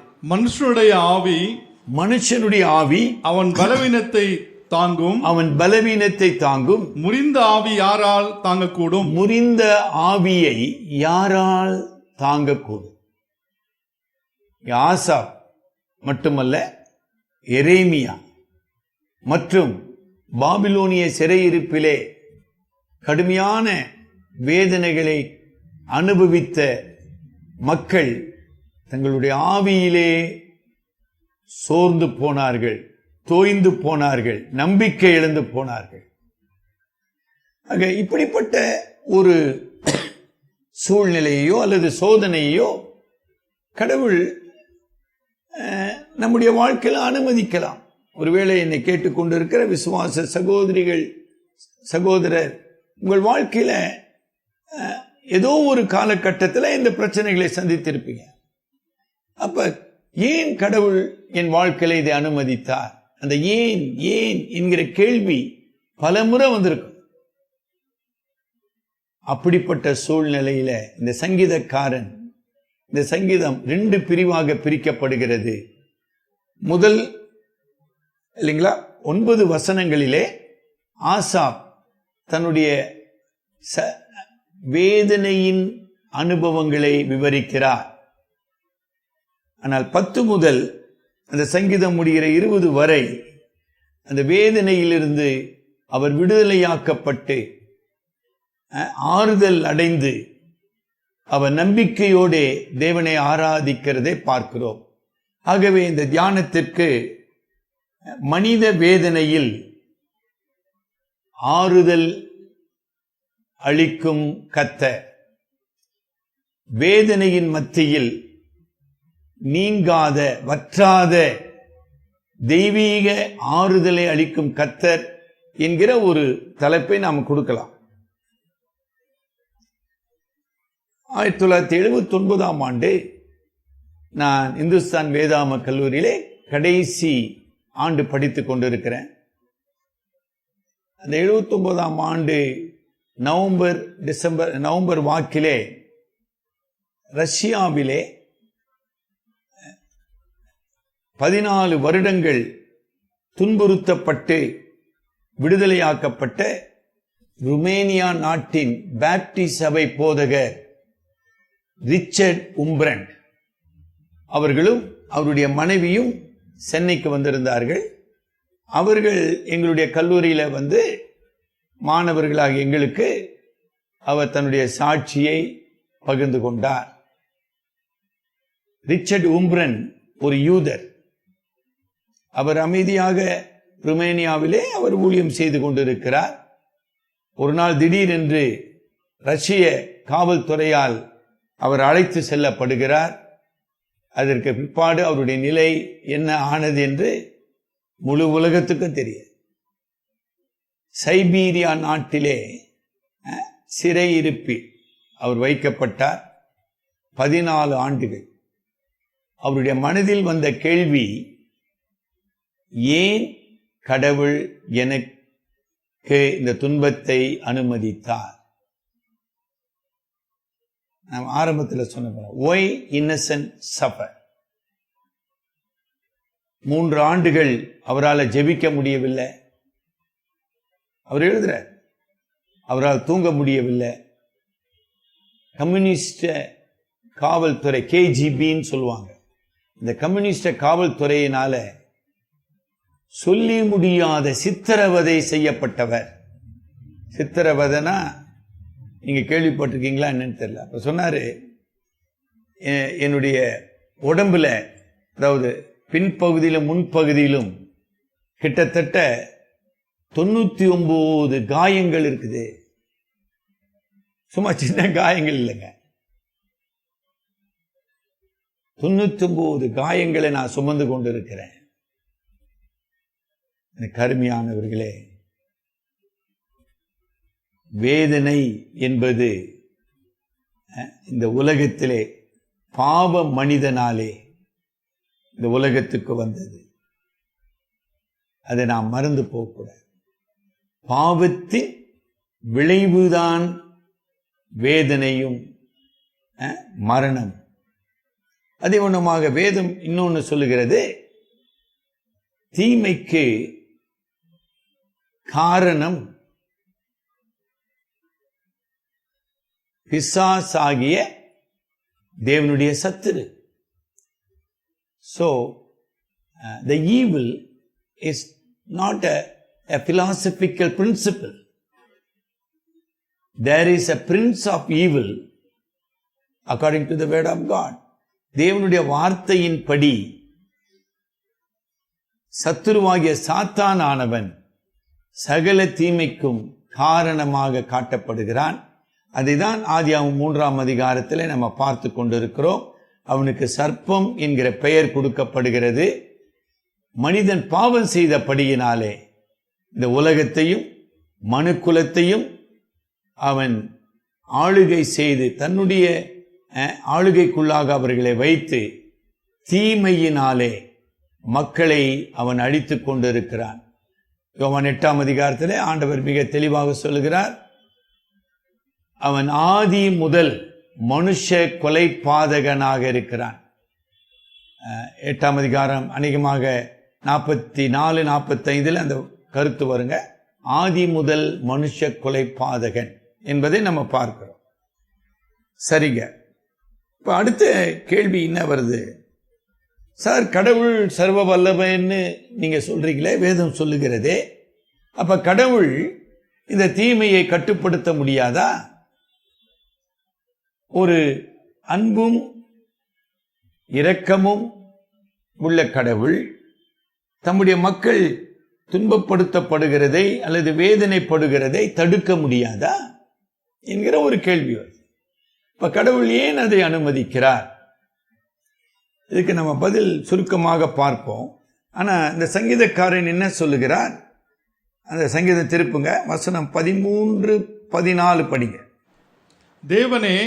மனுஷனுடைய ஆவி
அவன் பலவீனத்தை
தாங்கும்,
அவன் பலவீனத்தை தாங்கும்.
முறிந்த ஆவி யாரால் தாங்கக்கூடும்?
முறிந்த ஆவியை யாரால் தாங்கக்கூடும்? ஆசாப் மட்டுமல்ல, எரேமியா மற்றும் பாபிலோனிய சிறையிருப்பிலே கடுமையான வேதனைகளை அனுபவித்த மக்கள் தங்களுடைய ஆவியிலே சோர்ந்து போனார்கள், தோய்ந்து போனார்கள், நம்பிக்கை இழந்து போனார்கள். ஆக இப்படிப்பட்ட ஒரு சூழ்நிலையோ அல்லது சோதனையோ கடவுள் நம்முடைய வாழ்க்கையில் அனுமதிக்கலாம். ஒருவேளை என்னை கேட்டுக்கொண்டிருக்கிற விசுவாச சகோதரிகள், சகோதரர், உங்கள் வாழ்க்கையில ஏதோ ஒரு காலகட்டத்தில் இந்த பிரச்சனைகளை சந்தித்திருப்பீங்க. அப்ப ஏன் கடவுள் என் வாழ்க்கையில இதை அனுமதித்தார்? அந்த ஏன் ஏன் என்கிற கேள்வி பலமுறை வந்திருக்கும். அப்படிப்பட்ட சூழ்நிலையில இந்த சங்கீதக்காரன், இந்த சங்கீதம் 2 பிரிவாக பிரிக்கப்படுகிறது. முதல் இல்லைங்களா 9 வசனங்களிலே ஆசாப் தன்னுடைய வேதனையின் அனுபவங்களை விவரிக்கிறார். ஆனால் 10 முதல் அந்த சங்கீதம் முடிகிற 20 வரை அந்த வேதனையிலிருந்து அவர் விடுதலையாக்கப்பட்டு ஆறுதல் அடைந்து அவர் நம்பிக்கையோடு தேவனை ஆராதிக்கிறதை பார்க்கிறோம். ஆகவே இந்த தியானத்திற்கு மனித வேதனையில் ஆறுதல் அளிக்கும் கர்த்தர், வேதனையின் மத்தியில் நீங்காத வற்றாத தெய்வீக ஆறுதலை அளிக்கும் கர்த்தர் என்கிற ஒரு தலைப்பை நாம் கொடுக்கலாம். 1979ஆம் ஆண்டு நான் இந்துஸ்தான் வேதாம கல்லூரியிலே கடைசி ஆண்டு படித்துக் கொண்டிருக்கிறேன். அந்த 79ஆம் ஆண்டு நவம்பர் வாக்கிலே ரஷ்யாவிலே 14 வருடங்கள் துன்புறுத்தப்பட்டு விடுதலையாக்கப்பட்ட ருமேனியா நாட்டின் பாப்டிஸ்ட் சபை போதகர் ரிச்சர்ட் உம்ப்ரண்ட் அவர்களும் அவருடைய மனைவியும் சென்னைக்கு வந்திருந்தார்கள். அவர்கள் எங்களுடைய கல்லூரியில வந்து மாணவர்களாக எங்களுக்கு அவர் தன்னுடைய சாட்சியை பகிர்ந்து கொண்டார். ரிச்சர்ட் உம்ப்ரண்ட் ஒரு யூதர். அவர் அமைதியாக ருமேனியாவிலே அவர் ஊழியம் செய்து கொண்டிருக்கிறார். ஒரு நாள் திடீரென்று ரஷ்ய காவல்துறையால் அவர் அழைத்து செல்லப்படுகிறார். அதற்கு பிற்பாடு அவருடைய நிலை என்ன ஆனது என்று முழு உலகத்துக்கும் தெரியும். சைபீரியா நாட்டிலே சிறையிருப்பில் அவர் வைக்கப்பட்டார் 14 ஆண்டுகள். அவருடைய மனதில் வந்த கேள்வி, ஏன் கடவுள் எனக்கு இந்த துன்பத்தை அனுமதித்தார்? நாம் ஆரம்பத்தில் சொன்ன why innocent suffer. 3 ஆண்டுகள் அவரால் ஜெபிக்க முடியவில்லை. அவர் எழுதுறார், அவரால் தூங்க முடியவில்லை. கம்யூனிஸ்ட காவல்துறை KGBன்னு சொல்லுவாங்க. இந்த கம்யூனிஸ்ட காவல்துறையினால சொல்லி முடியாத சித்திரவதை செய்யப்பட்டவர். சித்திரவதைனா நீங்க கேள்விப்பட்டிருக்கீங்களா என்னன்னு தெரியல. அப்ப சொன்னாரு, என்னுடைய உடம்புல, அதாவது பின்பகுதியிலும் முன்பகுதியிலும் கிட்டத்தட்ட 99 காயங்கள் இருக்குது. சும்மா சின்ன காயங்கள் இல்லைங்க, 99 காயங்களை நான் சுமந்து கொண்டிருக்கிறேன். கருமையானவர்களே, வேதனை என்பது இந்த உலகத்திலே பாவ மனிதனாலே இந்த உலகத்துக்கு வந்தது. அதை நாம் மறந்து போகக்கூடாது. பாவத்தின் விளைவுதான் வேதனையும் மரணம். அதே ஒன்றுமாக வேதம் இன்னொன்று சொல்லுகிறது, தீமைக்கு காரணம் பிசாசாகிய தேவனுடைய சத்துரு. So the evil is not a philosophical principle. There is a prince of evil according to the word of God. தேவனுடைய வார்த்தையின்படி சத்துருவாகிய சாத்தானானவன் சகல தீமைக்கும் காரணமாக காட்டப்படுகிறான். அதைதான் ஆதியாகமம் 3ஆம் அதிகாரத்தில் நம்ம பார்த்து கொண்டிருக்கிறோம். அவனுக்கு சர்ப்பம் என்கிற பெயர் கொடுக்கப்படுகிறது. மனிதன் பாவம் செய்தபடியினாலே இந்த உலகத்தையும் மனுக்குலத்தையும் அவன் ஆளுகை செய்து தன்னுடைய ஆளுகைக்குள்ளாக அவர்களை வைத்து தீமையினாலே மக்களை அவன் அழித்து கொண்டிருக்கிறான். யோவான் 8ஆம் அதிகாரத்திலே ஆண்டவர் மிக தெளிவாக சொல்லுகிறார், அவன் ஆதி முதல் மனுஷ கொலை பாதகனாக இருக்கிறான். 8ஆம் அதிகாரம் அநேகமாக 44-45 அந்த கருத்து வருங்க. ஆதி முதல் மனுஷ கொலை பாதகன் என்பதை நம்ம பார்க்கிறோம். சரிங்க. இப்ப அடுத்த கேள்வி என்ன வருது? சார், கடவுள் சர்வ வல்லமைன்னு நீங்க சொல்றீங்களே, வேதம் சொல்லுகிறதே, அப்ப கடவுள் இந்த தீமையை கட்டுப்படுத்த முடியாதா? ஒரு அன்பும் இரக்கமும் உள்ள கடவுள் தம்முடைய மக்கள் துன்பப்படுத்தப்படுகிறதை அல்லது வேதனைப்படுகிறதை தடுக்க முடியாதா என்கிற ஒரு கேள்வி வருது. இப்ப கடவுள் ஏன் அதை அனுமதிக்கிறார்? இதுக்கு நம்ம பதில் சுருக்கமாக பார்ப்போம். ஆனா இந்த சங்கீதக்காரன் என்ன சொல்லுகிறார்? அந்த சங்கீதம் திருப்புங்க, வசனம் 13-14 படிங்க.
தேவனே,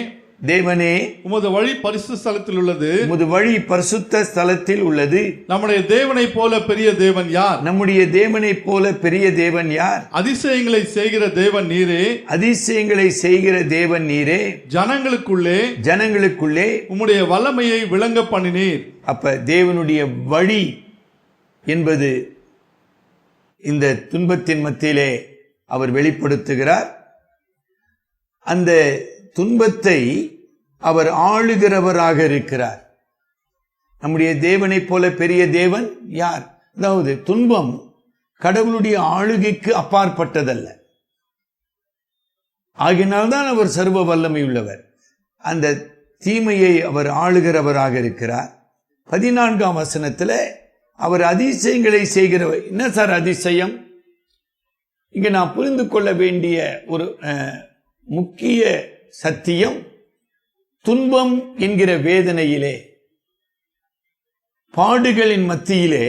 தேவனே,
உமது வழி பரிசுத்த ஸ்தலத்தில் உள்ளது.
உமது வழி பரிசுத்த ஸ்தலத்தில் உள்ளது.
நம்முடைய தேவனை போல பெரிய தேவன் யார்?
நம்முடைய தேவனை போல பெரிய தேவன் யார்?
அதிசயங்களை செய்கிற தேவன் நீரே.
அதிசயங்களை செய்கிற தேவன் நீரே. ஜனங்களுக்குள்ளே
உம்முடைய வல்லமையை விளங்க பண்ணினீர்.
அப்ப தேவனுடைய வழி என்பது இந்த துன்பத்தின் மத்தியிலே அவர் வெளிப்படுத்துகிறார். அந்த துன்பத்தை அவர் ஆளுகிறவராக இருக்கிறார். நம்முடைய தேவனை போல பெரிய தேவன் யார்? அதாவது துன்பம் கடவுளுடைய ஆளுகைக்கு அப்பாற்பட்டதல்ல. ஆகினால்தான் அவர் சர்வ வல்லமை உள்ளவர். அந்த தீமையை அவர் ஆளுகிறவராக இருக்கிறார். 14ஆம் வசனத்தில் அவர் அதிசயங்களை செய்கிறவர். என்ன சார் அதிசயம்? இங்க நான் புரிந்து கொள்ள வேண்டிய ஒரு முக்கிய சத்தியம், துன்பம் என்கிற வேதனையிலே, பாடுகளின் மத்தியிலே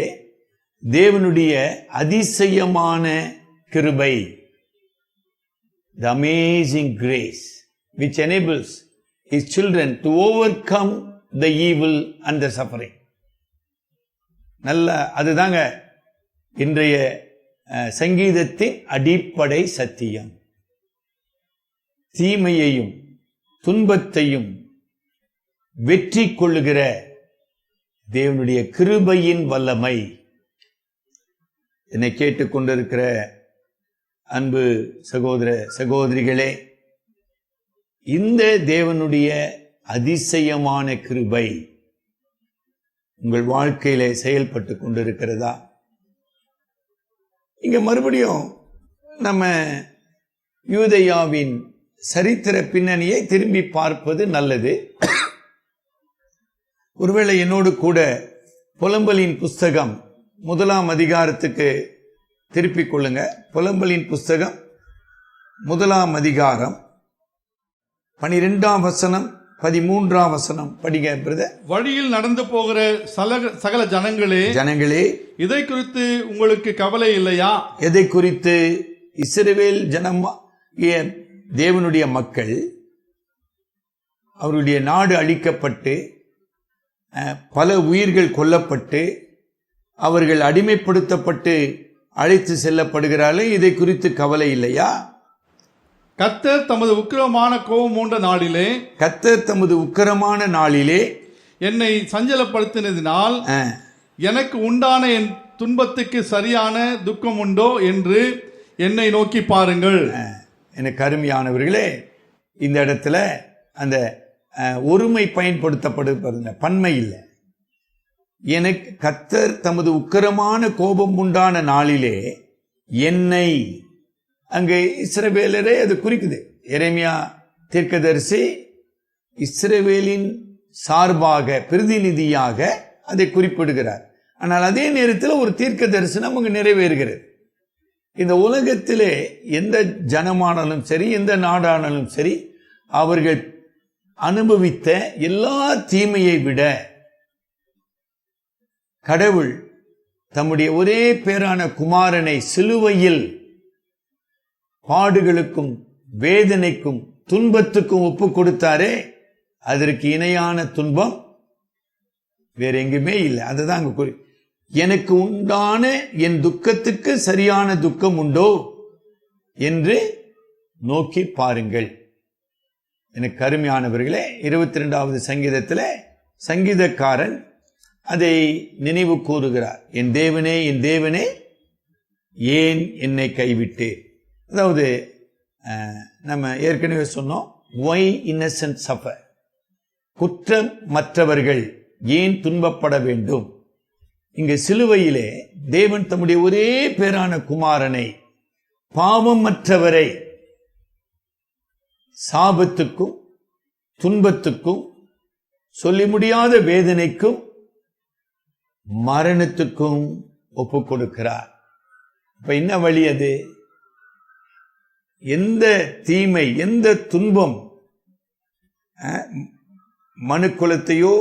தேவனுடைய அதிசயமான கிருபை, the amazing grace which enables his children to overcome the evil and the suffering. நல்ல அதுதாங்க இன்றைய சங்கீதத்தின் அடிப்படை சத்தியம். தீமையையும் துன்பத்தையும் வெற்றி கொள்ளுகிற தேவனுடைய கிருபையின் வல்லமை. என்னை கேட்டுக்கொண்டிருக்கிற அன்பு சகோதர சகோதரிகளே, இந்த தேவனுடைய அதிசயமான கிருபை உங்கள் வாழ்க்கையிலே செயல்பட்டு கொண்டிருக்கிறதா? இங்க மறுபடியும் நம்ம யூதேயாவின் சரித்திர பின்னணியை திரும்பி பார்ப்பது நல்லது. ஒருவேளை என்னோடு கூட புலம்பலின் புஸ்தகம் 1ஆம் அதிகாரத்துக்கு திருப்பிக் கொள்ளுங்க. புலம்பலின் புஸ்தகம் 1ஆம் அதிகாரம் 12ஆம் வசனம் 13ஆம் வசனம் படிங்க பிரதர்.
வழியில் நடந்து போகிற சகல ஜனங்களே, இதை குறித்து உங்களுக்கு கவலை இல்லையா?
எதை குறித்து? இஸ்ரவேல் ஜனமாகிய தேவனுடைய மக்கள், அவருடைய நாடு அழிக்கப்பட்டு பல உயிர்கள் கொல்லப்பட்டு அவர்கள் அடிமைப்படுத்தப்பட்டு அழைத்து செல்லப்படுகிறார்கள். இதை குறித்து கவலை இல்லையா?
கர்த்தர் தமது உக்கிரமான கோபம் மூண்ட நாளிலே,
கர்த்தர் தமது உக்கிரமான நாளிலே
என்னை சஞ்சலப்படுத்தினதினால் எனக்கு உண்டான என் துன்பத்துக்கு சரியான துக்கம் உண்டோ என்று என்னை நோக்கி பாருங்கள்.
எனக்கு அருமையானவர்களே, இந்த இடத்துல அந்த ஒருமை பயன்படுத்தப்படுது பாருங்க, பன்மை இல்லை. எனக்கு கர்த்தர் தமது உக்கிரமான கோபம் உண்டான நாளிலே என்னை, அங்கே இஸ்ரவேலரே அது குறிக்குது. எரேமியா தீர்க்கதரிசி இஸ்ரவேலின் சார்பாக பிரதிநிதியாக அதை குறிப்பிடுகிறார். ஆனால் அதே நேரத்தில் ஒரு தீர்க்க தரிசனம் அங்கு நிறைவேறுகிறது. இந்த உலகத்திலே எந்த ஜனமானாலும் சரி, எந்த நாடானாலும் சரி, அவர்கள் அனுபவித்த எல்லா தீமையை விட கடவுள் தம்முடைய ஒரே பேரான குமாரனை சிலுவையில் பாடுகளுக்கும் வேதனைக்கும் துன்பத்துக்கும் ஒப்பு கொடுத்தாரே, அதற்கு இணையான துன்பம் வேற எங்குமே இல்லை. அதுதான் அங்கு எனக்கு உண்டான என் துக்கத்துக்கு சரியான துக்கம் உண்டோ என்று நோக்கி பாருங்கள். எனக்கு அருமையானவர்களே, 22வது சங்கீதத்தில் சங்கீதக்காரன் அதை நினைவு கூறுகிறார். என் தேவனே, என் தேவனே, ஏன் என்னை கைவிட்டு. அதாவது நம்ம ஏற்கனவே சொன்னோம், why innocent suffer, குற்றமற்றவர்கள் ஏன் துன்பப்பட வேண்டும். இங்கு சிலுவையிலே தேவன் தம்முடைய ஒரே பேரான குமாரனை, பாவமற்றவரை சாபத்துக்கும் துன்பத்துக்கும் சொல்லி முடியாத வேதனைக்கும் மரணத்துக்கும் ஒப்பு கொடுக்கிறார். இப்ப என்ன வழி அது? எந்த தீமை, எந்த துன்பம் மனுக்குலத்தையோ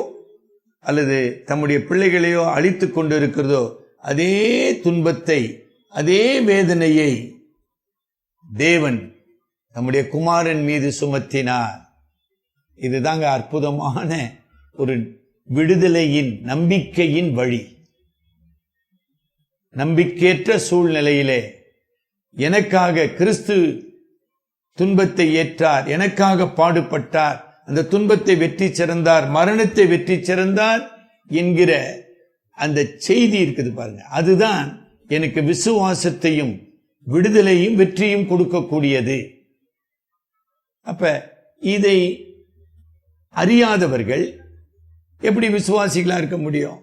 அல்லது தம்முடைய பிள்ளைகளையோ அழித்து கொண்டிருக்கிறதோ, அதே துன்பத்தை, அதே வேதனையை தேவன் நம்முடைய குமாரன் மீது சுமத்தினார். இதுதாங்க அற்புதமான ஒரு விடுதலையின், நம்பிக்கையின் வழி. நம்பிக்கையற்ற சூழ்நிலையிலே எனக்காக கிறிஸ்து துன்பத்தை ஏற்றார், எனக்காக பாடுபட்டார், அந்த துன்பத்தை வெற்றி சிறந்தார், மரணத்தை வெற்றி சிறந்தார் என்கிற அந்த செய்தி இருக்குது பாருங்க. அதுதான் எனக்கு விசுவாசத்தையும் விடுதலையும் வெற்றியும் கொடுக்கக்கூடியது. அப்ப இதை அறியாதவர்கள் எப்படி விசுவாசிகளா இருக்க முடியும்?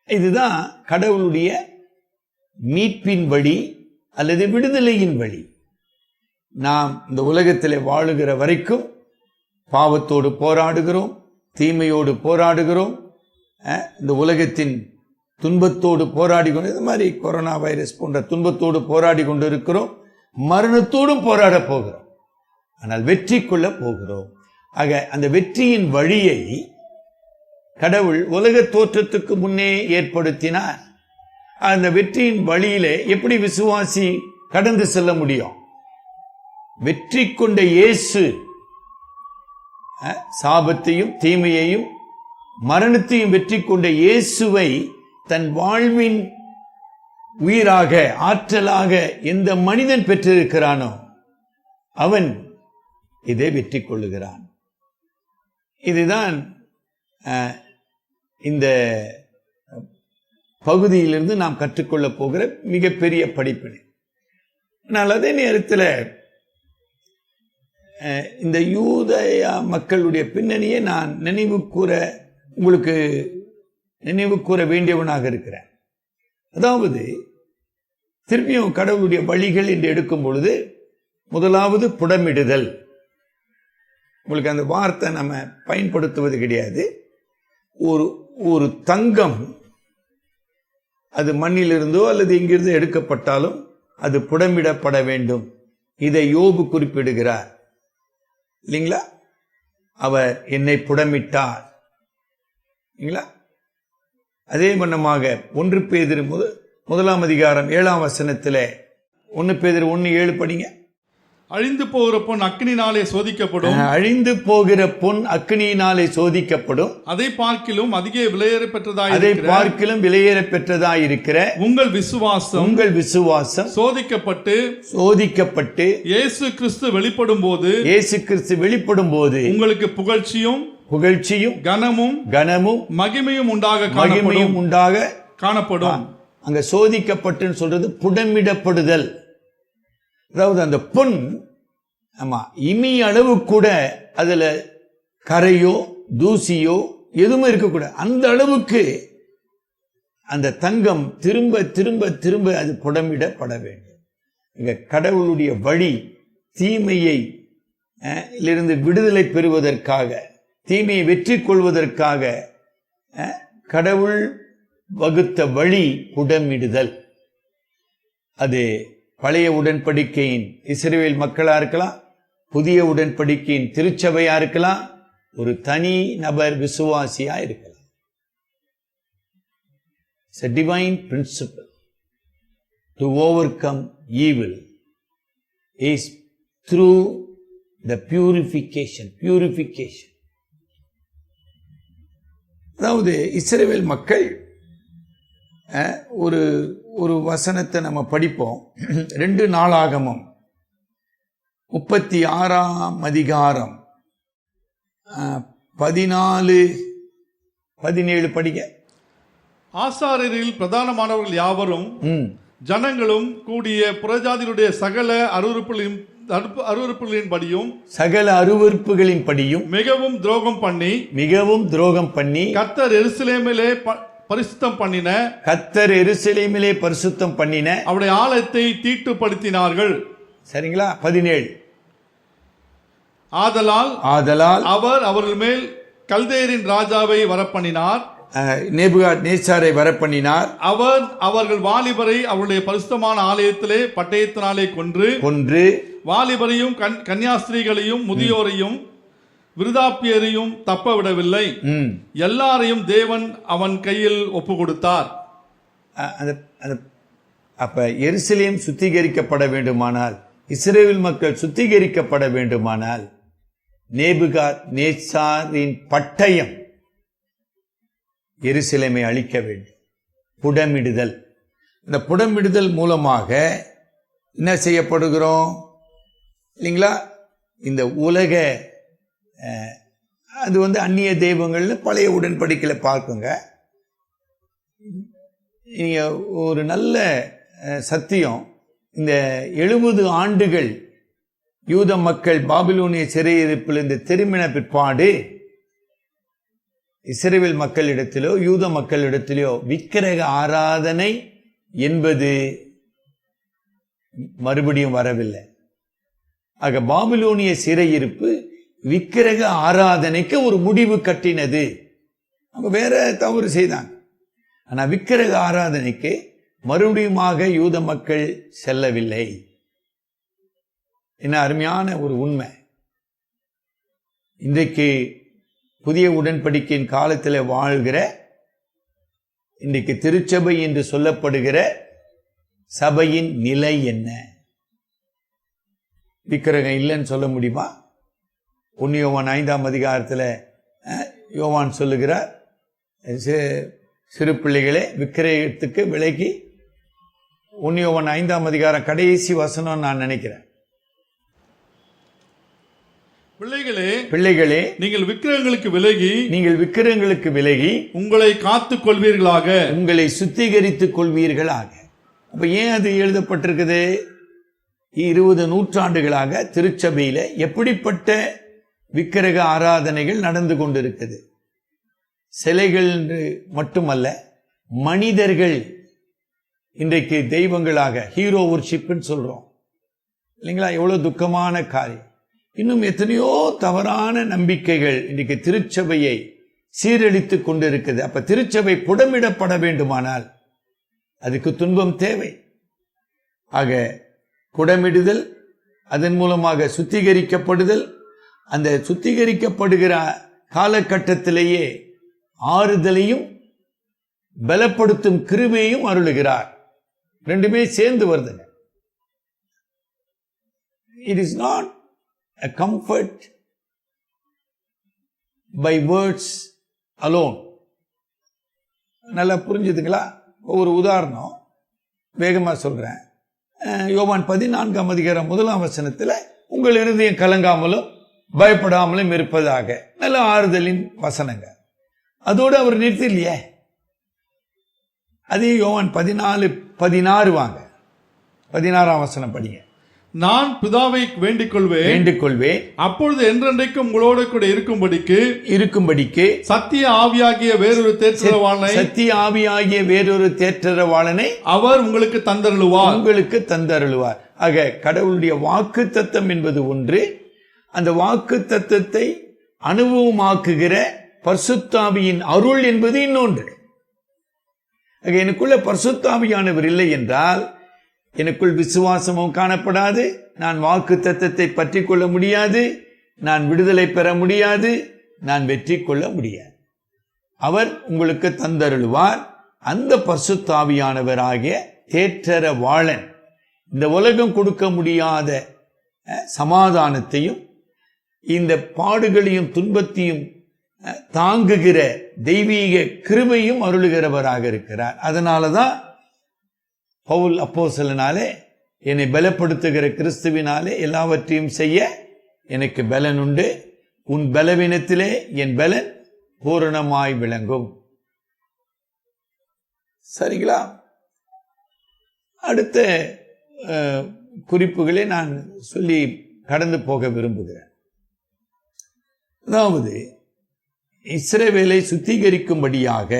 இதுதான் கடவுளுடைய மீட்பின் வழி அல்லது விடுதலையின் வழி. நாம் இந்த உலகத்திலே வாழுகிற வரைக்கும் பாவத்தோடு போராடுகிறோம், தீமையோடு போராடுகிறோம், இந்த உலகத்தின் துன்பத்தோடு போராடி கொண்டு, இந்த மாதிரி கொரோனா வைரஸ் போன்ற துன்பத்தோடு போராடி கொண்டு இருக்கிறோம், மரணத்தோடும் போராட போகிறோம். ஆனால் வெற்றி கொள்ள போகிறோம். ஆக அந்த வெற்றியின் வழியை கடவுள் உலக தோற்றத்துக்கு முன்னே ஏற்படுத்தினார். அந்த வெற்றியின் வழியிலே எப்படி விசுவாசி கடந்து செல்ல முடியும்? வெற்றி கொண்ட இயேசு சாபத்தையும் தீமையையும் மரணத்தையும் வெற்றி கொண்ட இயேசுவை தன் வாழ்வின் உயிராக, ஆற்றலாக எந்த மனிதன் பெற்றிருக்கிறானோ அவன் இதை வெற்றி கொள்ளுகிறான். இதுதான் இந்த பகுதியிலிருந்து நாம் கற்றுக்கொள்ள போகிற மிகப்பெரிய படிப்பினை. ஆனால் அதே நேரத்தில் இந்த யூதயா மக்களுடைய பின்னணியை நான் உங்களுக்கு நினைவு கூற வேண்டியவனாக இருக்கிறேன். அதாவது திருப்பியும் கடவுளுடைய வழிகள் என்று எடுக்கும் பொழுது முதலாவது புடமிடுதல். உங்களுக்கு அந்த வார்த்தை நம்ம பயன்படுத்துவது கிடையாது. ஒரு தங்கம் அது மண்ணிலிருந்தோ அல்லது இங்கிருந்து எடுக்கப்பட்டாலும் அது புடமிடப்பட வேண்டும். இதை யோபு குறிப்பிடுகிறார் இல்லைங்களா? அவர் என்னை புடமிட்டார் இல்லைங்களா? அதே வண்ணமாக 1 பேதுரு 1ஆம் அதிகாரம் 7ஆம் வசனத்திலே 1 பேதுரு 1:7 படிங்க.
அழிந்து போகிற பொன் அக்கினியினாலே சோதிக்கப்படும்.
அழிந்து போகிற பொன் அக்கினியினாலே சோதிக்கப்படும்.
அதை பார்க்கிலும் அதிக விலையேற
பெற்றதாயிருக்கிற
உங்கள் விசுவாசம்
சோதிக்கப்பட்டு
இயேசு கிறிஸ்து வெளிப்படும் போது உங்களுக்கு புகழ்ச்சியும் கனமும் மகிமையும் உண்டாக காணப்படும்.
அங்க சோதிக்கப்பட்டுன்னு சொல்றது புடமிடப்படுதல். அதாவது அந்த பொன் ஆமா இமி அளவு கூட அதுல கரையோ தூசியோ எதுவுமே இருக்கக்கூடாது. அந்த அளவுக்கு அந்த தங்கம் திரும்ப திரும்ப திரும்ப அது புடமிடப்பட வேண்டும். இங்க கடவுளுடைய வழி தீமையை இருந்து விடுதலை பெறுவதற்காக, தீமையை வெற்றி கொள்வதற்காக கடவுள் வகுத்த வழி புடமிடுதல். அது பழைய உடன்படிக்கையின் இஸ்ரவேல் மக்களா இருக்கலாம், புதிய உடன்படிக்கையின் திருச்சபையா இருக்கலாம், ஒரு தனி நபர் விசுவாசியா இருக்கலாம். It's a divine principle to overcome evil is through the purification. அதாவது இஸ்ரவேல் மக்கள் ஒரு ஒரு வசனத்தை நம்ம படிப்போம். 2 நாளாகமம் 36ஆம் அதிகாரம் 14-17 படிக்க.
ஆசாரியரில் பிரதானமானவர்கள் யாவரும் ஜனங்களும் கூடிய புறஜாதிகளுடைய சகல அருவருப்புகளின்படியும் மிகவும் துரோகம் பண்ணி கர்த்தர் எருசலேமிலே பரிசுத்தம் பண்ணின அவருடைய ஆலயத்தை தீட்டுப்படுத்தினார்கள். சரிங்களா? 17 ஆதலால் அவர் அவர்கள் மேல் கல்தேயரின் ராஜாவை வரப்பண்ணினார்,
நேபுகாத்நேச்சாரை வரப்பண்ணினார்.
அவர் அவர்கள் வாலிபரை அவருடைய பரிசுத்தமான ஆலயத்திலே பட்டயத்தினாலே கொன்று வாலிபரையும் கன்னியாஸ்திரீகளையும் முதியோரையும் விருதாப்பியரையும் தப்ப விடவில்லை. எல்லாரையும் தேவன் அவன் கையில் ஒப்பு கொடுத்தார்.
அப்ப எருசலேம் சுத்திகரிக்கப்பட வேண்டுமானால், இஸ்ரவேல் மக்கள் சுத்திகரிக்கப்பட வேண்டுமானால், நேபுகாத்நேச்சாரின் பட்டயம் எருசலேமை அழிக்க வேண்டும். புடமிடுதல். இந்த புடமிடுதல் மூலமாக என்ன செய்யப்படுகிறோம் இல்லைங்களா? இந்த உலக அது அந்நிய தெய்வங்கள்னு பழைய உடன்படிக்கையில பார்க்குங்க. நீங்க ஒரு நல்ல சத்தியம், இந்த 70 ஆண்டுகள் யூத மக்கள் பாபிலோனிய சிறையிருப்பில் இந்த திரும்பின பிற்பாடு இஸ்ரவேல் மக்களிடத்திலோ யூத மக்களிடத்திலோ விக்கிரக ஆராதனை என்பது மறுபடியும் வரவில்லை. ஆக பாபிலோனிய சிறையிருப்பு விக்கிரக ஆராதனைக்கு ஒரு முடிவு கட்டினது. அவங்க வேற தவறு செய்தாங்க. ஆனா விக்கிரக ஆராதனைக்கு மறுபடியுமாக யூத மக்கள் செல்லவில்லை. என்ன அருமையான ஒரு உண்மை. இன்றைக்கு புதிய உடன்படிக்கையின் காலத்தில் வாழ்கிற, இன்றைக்கு திருச்சபை என்று சொல்லப்படுகிற சபையின் நிலை என்ன? விக்கிரகம் இல்லைன்னு சொல்ல முடியுமா? 1 யோவான் 5ஆம் அதிகாரத்தில் யோவான் சொல்லுகிறார், சிறு பிள்ளைகளே விக்கிரகத்துக்கு விலகி, 1 யோவான் 5ஆம் அதிகாரம் கடைசி வசனம் நான் நினைக்கிறேன். பிள்ளைகளே நீங்கள் விக்கிரகங்களுக்கு விலகி உங்களை காத்துக் கொள்வீர்களாக, உங்களை சுத்திகரித்துக் கொள்வீர்களாக. அப்ப ஏன் அது எழுதப்பட்டிருக்குது? 20 நூற்றாண்டுகளாக திருச்சபையில எப்படிப்பட்ட விக்கிரக ஆராதனைகள் நடந்து கொண்டிருக்குது. சிலைகள் மட்டுமல்ல, மனிதர்கள் இன்றைக்கு தெய்வங்களாக ஹீரோ வொர்ஷிப்னு சொல்றோம் இல்லைங்களா? எவ்வளவு துக்கமான காரியம். இன்னும் எத்தனையோ தவறான நம்பிக்கைகள் இன்றைக்கு திருச்சபையை சீரழித்துக் கொண்டிருக்குது. அப்ப திருச்சபை புடமிடப்பட வேண்டுமானால் அதுக்கு துன்பம் தேவை. ஆக புடமிடுதல், அதன் மூலமாக சுத்திகரிக்கப்படுதல், அந்த சுத்திகரிக்கப்படுகிற காலகட்டத்திலேயே ஆறுதலையும் பலப்படுத்தும் கிருபையையும் அருளுகிறார். ரெண்டுமே சேர்ந்து வருதுங்க. It is not a comfort by words alone. நல்லா புரிஞ்சுதுங்களா? ஒரு உதாரணம் வேகமா சொல்றேன். யோவான் 14ஆம் அதிகாரம் 1ஆம் வசனத்தில் உங்கள் இருதயம் கலங்காமலும் பயப்படாமலும் இருப்பதாக, நல்ல ஆறுதலின் வசனங்க. அதோடு அவர் நிறுத்தலையே. அதே யோவான் 14:16 வாங்க, 16ஆம் வசனம் படிங்க.
நான் பிதாவை வேண்டிக் கொள்வேன், அப்பொழுது என்றென்றைக்கும் உங்களோடு கூட இருக்கும்படிக்கு சத்திய ஆவியாகிய வேறொரு தேற்றரவாளனை அவர் உங்களுக்கு தந்தருளுவார். ஆக கடவுளுடைய வாக்குத்தத்தம் என்பது ஒன்று, அந்த வாக்குத்தத்தத்தை அனுபவமாக்குகிற பரிசுத்தாவியின் அருள் என்பது இன்னொன்று. ஆக எனக்குள்ள பரிசுத்தாவியானவர் இல்லை என்றால் எனக்குள் விசுவாசமும் காணப்படாது, நான் வாக்கு தத்தத்தை பற்றி கொள்ள முடியாது, நான் விடுதலை பெற முடியாது, நான் வெற்றி கொள்ள முடியாது. அவர் உங்களுக்கு தந்தருளுவார். அந்த பரிசுத்தாவியானவராகிய தேற்றரவாளன் இந்த உலகம் கொடுக்க முடியாத சமாதானத்தையும் இந்த பாடுகளையும் துன்பத்தையும் தாங்குகிற தெய்வீக கிருபையும் அருளுகிறவராக இருக்கிறார். அதனாலதான் பவுல் அப்போஸ்தலனாலே என்னை பலப்படுத்துகிற கிறிஸ்துவினாலே எல்லாவற்றையும் செய்ய எனக்கு பலன் உண்டு, உன் பலவீனத்திலே என் பலன் பூரணமாய் விளங்கும். சரிங்களா? அடுத்த குறிப்புகளை நான் சொல்லி கடந்து போக விரும்புகிறேன். அதாவது இஸ்ரவேலை சுத்திகரிக்கும்படியாக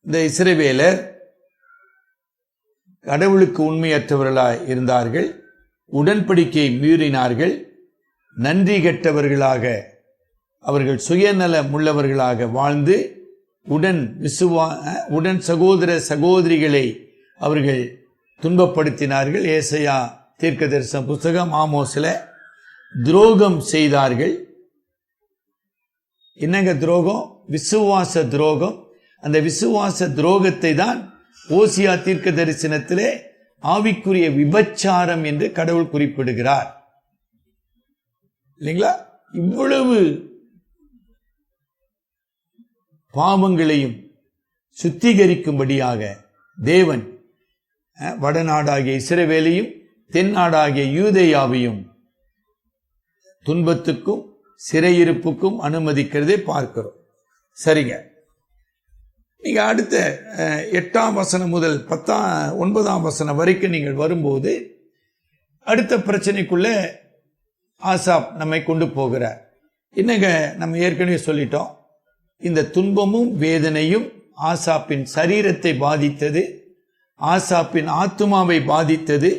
இந்த இஸ்ரவேலர் கடவுளுக்கு உண்மையற்றவர்களாய் இருந்தார்கள், உடன்படிக்கையை மீறினார்கள், நன்றி கெட்டவர்களாக அவர்கள் சுயநலம் உள்ளவர்களாக வாழ்ந்து உடன் சகோதர சகோதரிகளை அவர்கள் துன்பப்படுத்தினார்கள். ஏசாயா தீர்க்கதரிசன புத்தகம் ஆமோஸ்ல துரோகம் செய்தார்கள். என்னங்க துரோகம்? விசுவாச துரோகம். அந்த விசுவாச துரோகத்தை தான் ஓசியா தீர்க்க தரிசனத்திலே ஆவிக்குரிய விபச்சாரம் என்று கடவுள் குறிப்பிடுகிறார். இல்லைங்களா? இவ்வளவு பாவங்களையும் சுத்திகரிக்கும்படியாக தேவன் வடநாடாகிய இஸ்ரவேலையும் தென்னாடாகிய யூதேயாவையும் துன்பத்துக்கும் சிறையிருப்புக்கும் அனுமதிக்கிறதை பார்க்கிறோம். சரிங்க, நீங்க அடுத்த 8ஆம் வசனம் முதல் 9ஆம் வசனம் வரைக்கும் நீங்கள் வரும்போது அடுத்த பிரச்சனைக்குள்ள ஆசாப் நம்மை கொண்டு போகிறார். என்னங்க, நம்ம ஏற்கனவே சொல்லிட்டோம், இந்த துன்பமும் வேதனையும் ஆசாப்பின் சரீரத்தை பாதித்தது, ஆசாப்பின் ஆத்துமாவை பாதித்தது,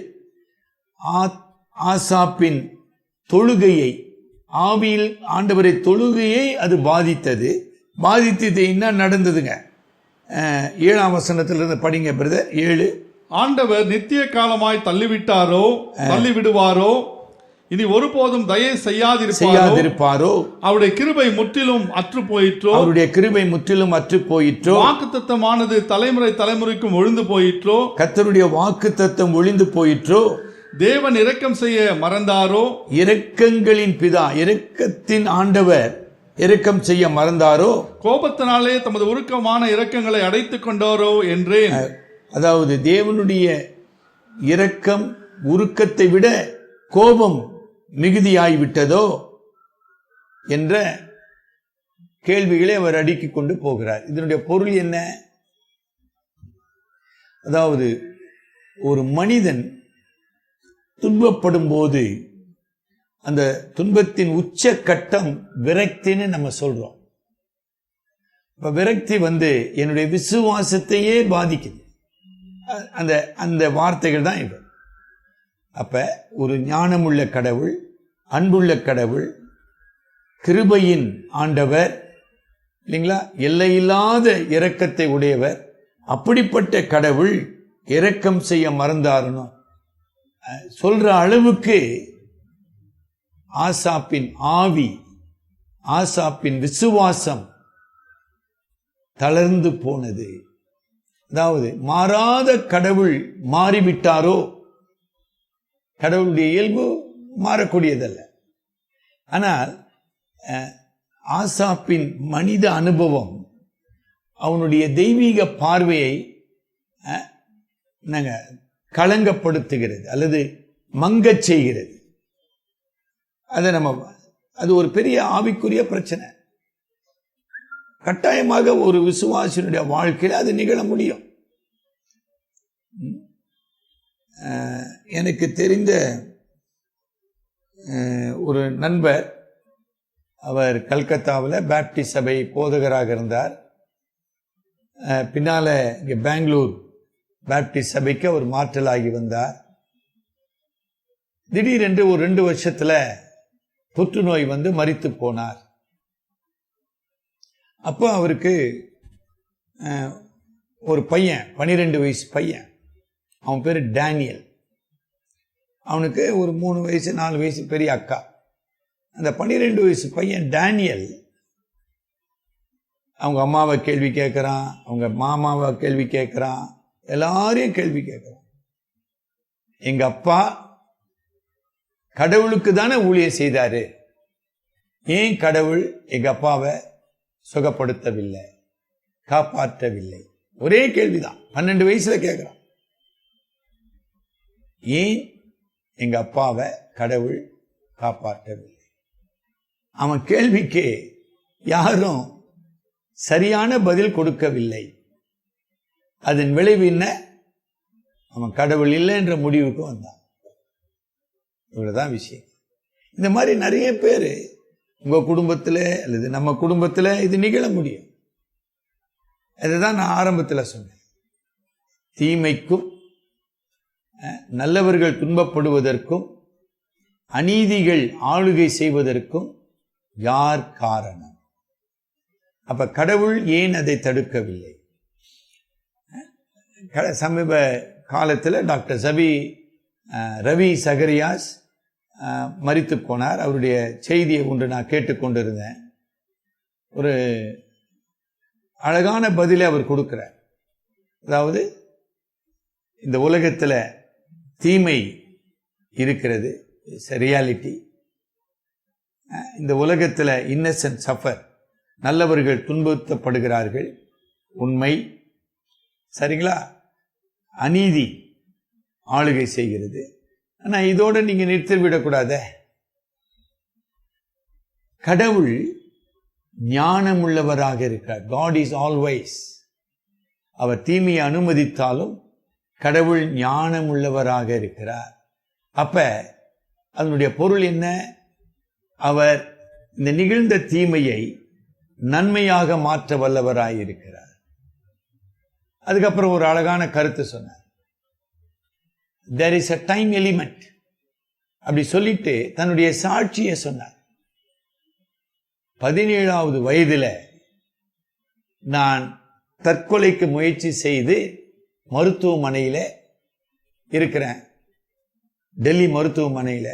ஆசாப்பின் தொழுகையை, ஆவியில் ஆண்டவரை தொழுகையை அது பாதித்தது. என்ன நடந்ததுங்க? 7ஆம் வசனத்திலிருந்து படிங்க பிரதர். 7. ஆண்டவர் நித்திய காலமாய் தள்ளிவிடுவாரோ, இனி ஒருபோதும் தயை செய்யாதிருப்பாரோ, அவருடைய கிருபை முற்றிலும் அற்று போயிற்றோ, வாக்குத்தத்தமானது தலைமுறை தலைமுறைக்கும் ஒழிந்து போயிற்றோ,
கர்த்தருடைய வாக்குத்தத்தம் ஒழிந்து போயிற்றோ,
தேவன் இரக்கம் செய்ய மறந்தாரோ,
இரக்கங்களின் பிதா இரக்கத்தின் ஆண்டவர் இரக்கம் செய்ய மறந்தாரோ,
கோபத்தினாலே தமது உருக்கமான இரக்கங்களை அடைத்துக் கொண்டாரோ என்றேன்.
அதாவது தேவனுடைய இரக்கம் உருக்கத்தை விட கோபம் மிகுதியாய்விட்டதோ என்ற கேள்விகளை அவர் அடுக்கிக் கொண்டு போகிறார். இதனுடைய பொருள் என்ன? அதாவது ஒரு மனிதன் துன்பப்படும் போது அந்த துன்பத்தின் உச்ச கட்டம் விரக்தின்னு நம்ம சொல்றோம். இப்ப விரக்தி என்னுடைய விசுவாசத்தையே பாதிக்குது. அந்த வார்த்தைகள் தான் இது. அப்ப ஒரு ஞானமுள்ள கடவுள், அன்புள்ள கடவுள், கிருபையின் ஆண்டவர் இல்லைங்களா, எல்லையில்லாத இரக்கத்தை உடையவர். அப்படிப்பட்ட கடவுள் இரக்கம் செய்ய மறந்தாருன்னு சொல்ற அளவுக்கு ஆசாப்பின் ஆவி, ஆசாப்பின் விசுவாசம் தளர்ந்து போனது. அதாவது மாறாத கடவுள் மாறிவிட்டாரோ? கடவுளுடைய இயல்பு மாறக்கூடியதல்ல. ஆனால் ஆசாப்பின் மனித அனுபவம் அவனுடைய தெய்வீக பார்வையை களங்கப்படுத்துகிறது அல்லது மங்கச் செய்கிறது. அது ஒரு பெரிய ஆவிக்குரிய பிரச்சனை. கட்டாயமாக ஒரு விசுவாசியினுடைய வாழ்க்கையில் அது நிகழ முடியும். எனக்கு தெரிந்த ஒரு நண்பர், அவர் கல்கத்தாவில் பேப்டிஸ்ட் சபை போதகராக இருந்தார். பின்னால் இங்கே பெங்களூர் பேப்டிஸ்ட் சபைக்கு அவர் மாற்றலாகி வந்தார். திடீரென்று ஒரு 2 வருஷத்தில் புற்றுநோய் வந்து மரித்து போனார். அப்போ அவருக்கு ஒரு பையன், 12 வயசு பையன், அவன் பேர் டேனியல். அவனுக்கு ஒரு 3 வயசு 4 வயசு பெரிய அக்கா. அந்த 12 வயசு பையன் டேனியல் அவங்க அம்மாவை கேள்வி கேட்குறான், அவங்க மாமாவை கேள்வி கேட்குறான், எல்லாரையும் கேள்வி கேட்குறான். எங்க அப்பா கடவுளுக்கு தானே ஊழியம் செய்தாரு, ஏன் கடவுள் எங்க அப்பாவை சுகப்படுத்தவில்லை, காப்பாற்றவில்லை? ஒரே கேள்விதான், 12 வயசுல கேட்கிறான். ஏன் எங்க அப்பாவை கடவுள் காப்பாற்றவில்லை? அவன் கேள்விக்கு யாரும் சரியான பதில் கொடுக்கவில்லை. அதன் விளைவு என்ன? அவன் கடவுள் இல்லை என்ற முடிவுக்கு வந்தான். இவ்வளவுதான் விஷயம். இந்த மாதிரி நிறைய பேர் உங்க குடும்பத்தில் அல்லது நம்ம குடும்பத்தில் இது நிகழ முடியும். அதுதான் நான் ஆரம்பத்தில் சொன்னேன். தீமைக்கும் நல்லவர்கள் துன்பப்படுவதற்கும் அநீதிகள் ஆளுகை செய்வதற்கும் யார் காரணம்? அப்ப கடவுள் ஏன் அதை தடுக்கவில்லை? சமீப காலத்தில் டாக்டர் ரவி சகரியாஸ் மரித்து போனார். அவருடைய செய்தியை ஒன்று நான் கேட்டுக்கொண்டிருந்தேன். ஒரு அழகான பதிலை அவர் கொடுக்கிறார். அதாவது இந்த உலகத்தில் தீமை இருக்கிறது, ரியாலிட்டி. இந்த உலகத்தில் இன்னசென்ட் சஃபர், நல்லவர்கள் துன்புறுத்தப்படுகிறார்கள், உண்மை. சரிங்களா? அநீதி ஆளுகை செய்கிறது. ஆனால் இதோடு நீங்க நிறுத்திவிடக்கூடாத. கடவுள் ஞானம் உள்ளவராக இருக்கிறார். God is all wise. அவர் தீமையை அனுமதித்தாலும் கடவுள் ஞானம் உள்ளவராக இருக்கிறார். அப்ப அதனுடைய பொருள் என்ன? அவர் இந்த நிகழ்ந்த தீமையை நன்மையாக மாற்ற வல்லவராயிருக்கிறார். அதுக்கப்புறம் ஒரு அழகான கருத்து சொன்னார். There is a time element. அப்படி சொல்லிட்டு தன்னுடைய சாட்சியை சொன்னார். 17வது வயதில் நான் தற்கொலைக்கு முயற்சி செய்து மருத்துவமனையில் இருக்கிறேன். டெல்லி மருத்துவமனையில்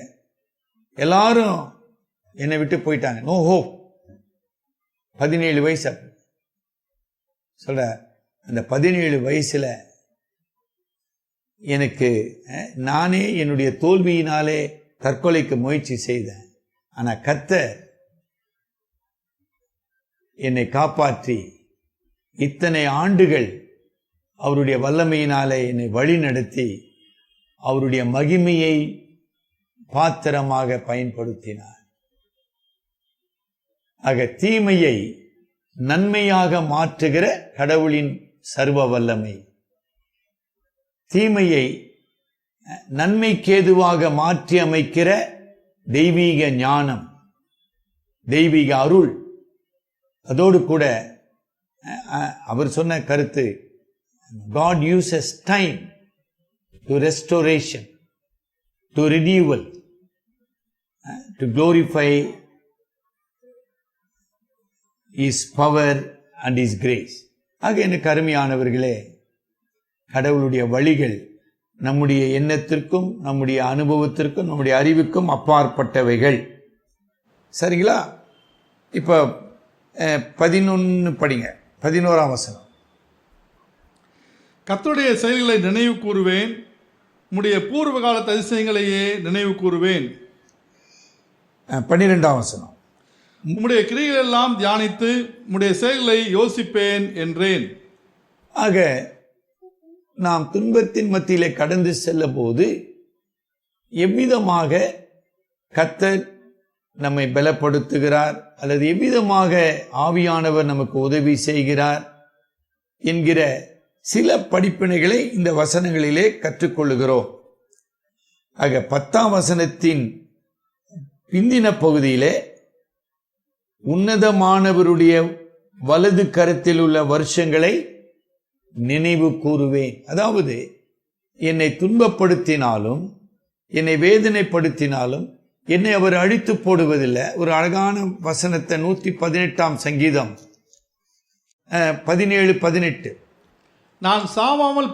எல்லாரும் என்னை விட்டு போயிட்டாங்க. No hope. 17 வயசு சொல்ற. அந்த 17 வயசுல எனக்கு நானே என்னுடைய தோல்வியினாலே தற்கொலைக்கு முயற்சி செய்தேன். ஆனா கர்த்தர் என்னை காப்பாற்றி இத்தனை ஆண்டுகள் அவருடைய வல்லமையினாலே என்னை வழி நடத்தி அவருடைய மகிமையை பாத்திரமாக பயன்படுத்தினார். ஆக தீமையை நன்மையாக மாற்றுகிற கடவுளின் சர்வ வல்லமை, தீமையை நன்மைக்கேதுவாக மாற்றி அமைக்கிற தெய்வீக ஞானம், தெய்வீக அருள். அதோடு கூட அவர் சொன்ன கருத்து, God uses time to restoration, to renewal, to glorify His power and His grace. ஆக எனக்கு அருமையானவர்களே, கடவுளுடைய வழிகள் நம்முடைய எண்ணத்திற்கும் நம்முடைய அனுபவத்திற்கும் நம்முடைய அறிவுக்கும் அப்பாற்பட்டவைகள். சரிங்களா? இப்ப 11 படிங்க. 11ஆம் வசனம்.
கர்த்தருடைய செயல்களை நினைவு கூறுவேன், உம்முடைய பூர்வ காலத்து அதிசயங்களையே நினைவு கூறுவேன்.
12ஆம் வசனம்.
உம்முடைய கிரியைகள் எல்லாம் தியானித்து உம்முடைய செயல்களை யோசிப்பேன் என்றேன்.
ஆக நாம் துன்பத்தின் மத்தியிலே கடந்து செல்ல போது எவ்விதமாக கர்த்தர் நம்மை பலப்படுத்துகிறார் அல்லது எவ்விதமாக ஆவியானவர் நமக்கு உதவி செய்கிறார் என்கிற சில படிப்பினைகளை இந்த வசனங்களிலே கற்றுக்கொள்ளுகிறோம். ஆக 10ஆம் வசனத்தின் பிந்தின பகுதியிலே உன்னதமானவருடைய வலது கரத்தில் உள்ள வருஷங்களை நினைவு கூறுவேன். அதாவது என்னை துன்பப்படுத்தினாலும் என்னை வேதனைப்படுத்தினாலும் என்னை அவர் அழித்து போடுவதில்லை. ஒரு அழகான வசனத்தை 118ஆம் சங்கீதம் 17-18.
நான் சாவாமல்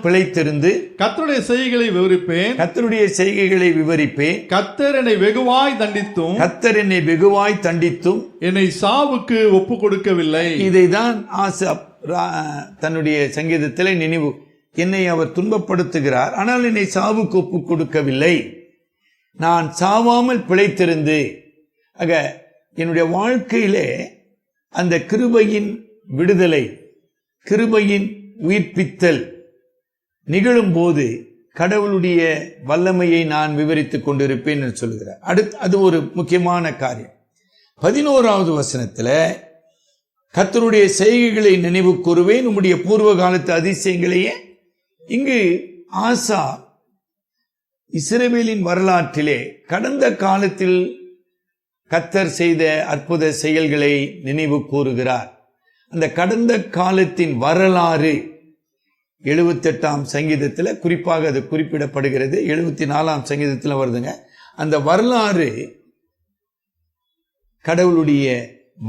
பிழைத்திருந்து
கர்த்தருடைய செய்கைகளை விவரிப்பேன்.
கர்த்தருடைய செய்கைகளை விவரிப்பேன்.
கர்த்தர் என்னை வெகுவாய் தண்டித்தும்
என்னை
சாவுக்கு ஒப்பு கொடுக்கவில்லை.
இதைதான் ஆசாப் தன்னுடைய சங்கீதத்திலே நினைவு, என்னை அவர் துன்பப்படுத்துகிறார், ஆனால் என்னை சாவுக்கு ஒப்பு கொடுக்கவில்லை. நான் சாவாமல் பிழைத்திருந்து, ஆக என்னுடைய வாழ்க்கையிலே அந்த கிருபையின் விடுதலை, கிருபையின் உயிர்ப்பித்தல் நிகழும் போது கடவுளுடைய வல்லமையை நான் விவரித்துக் கொண்டிருப்பேன் என்று சொல்கிறார். அது ஒரு முக்கியமான காரியம். 11வது வசனத்தில் கர்த்தருடைய செய்கைகளை நினைவு கூறுவேன், உம்முடைய பூர்வ காலத்து அதிசயங்களையே. இங்கு ஆசா இஸ்ரவேலின் வரலாற்றிலே கடந்த காலத்தில் கர்த்தர் செய்த அற்புத செயல்களை நினைவு கூறுகிறார். அந்த கடந்த காலத்தின் வரலாறு 78ஆம் சங்கீதத்தில் குறிப்பாக அது குறிப்பிடப்படுகிறது. 74ஆம் சங்கீதத்தில் வருதுங்க. அந்த வரலாறு கடவுளுடைய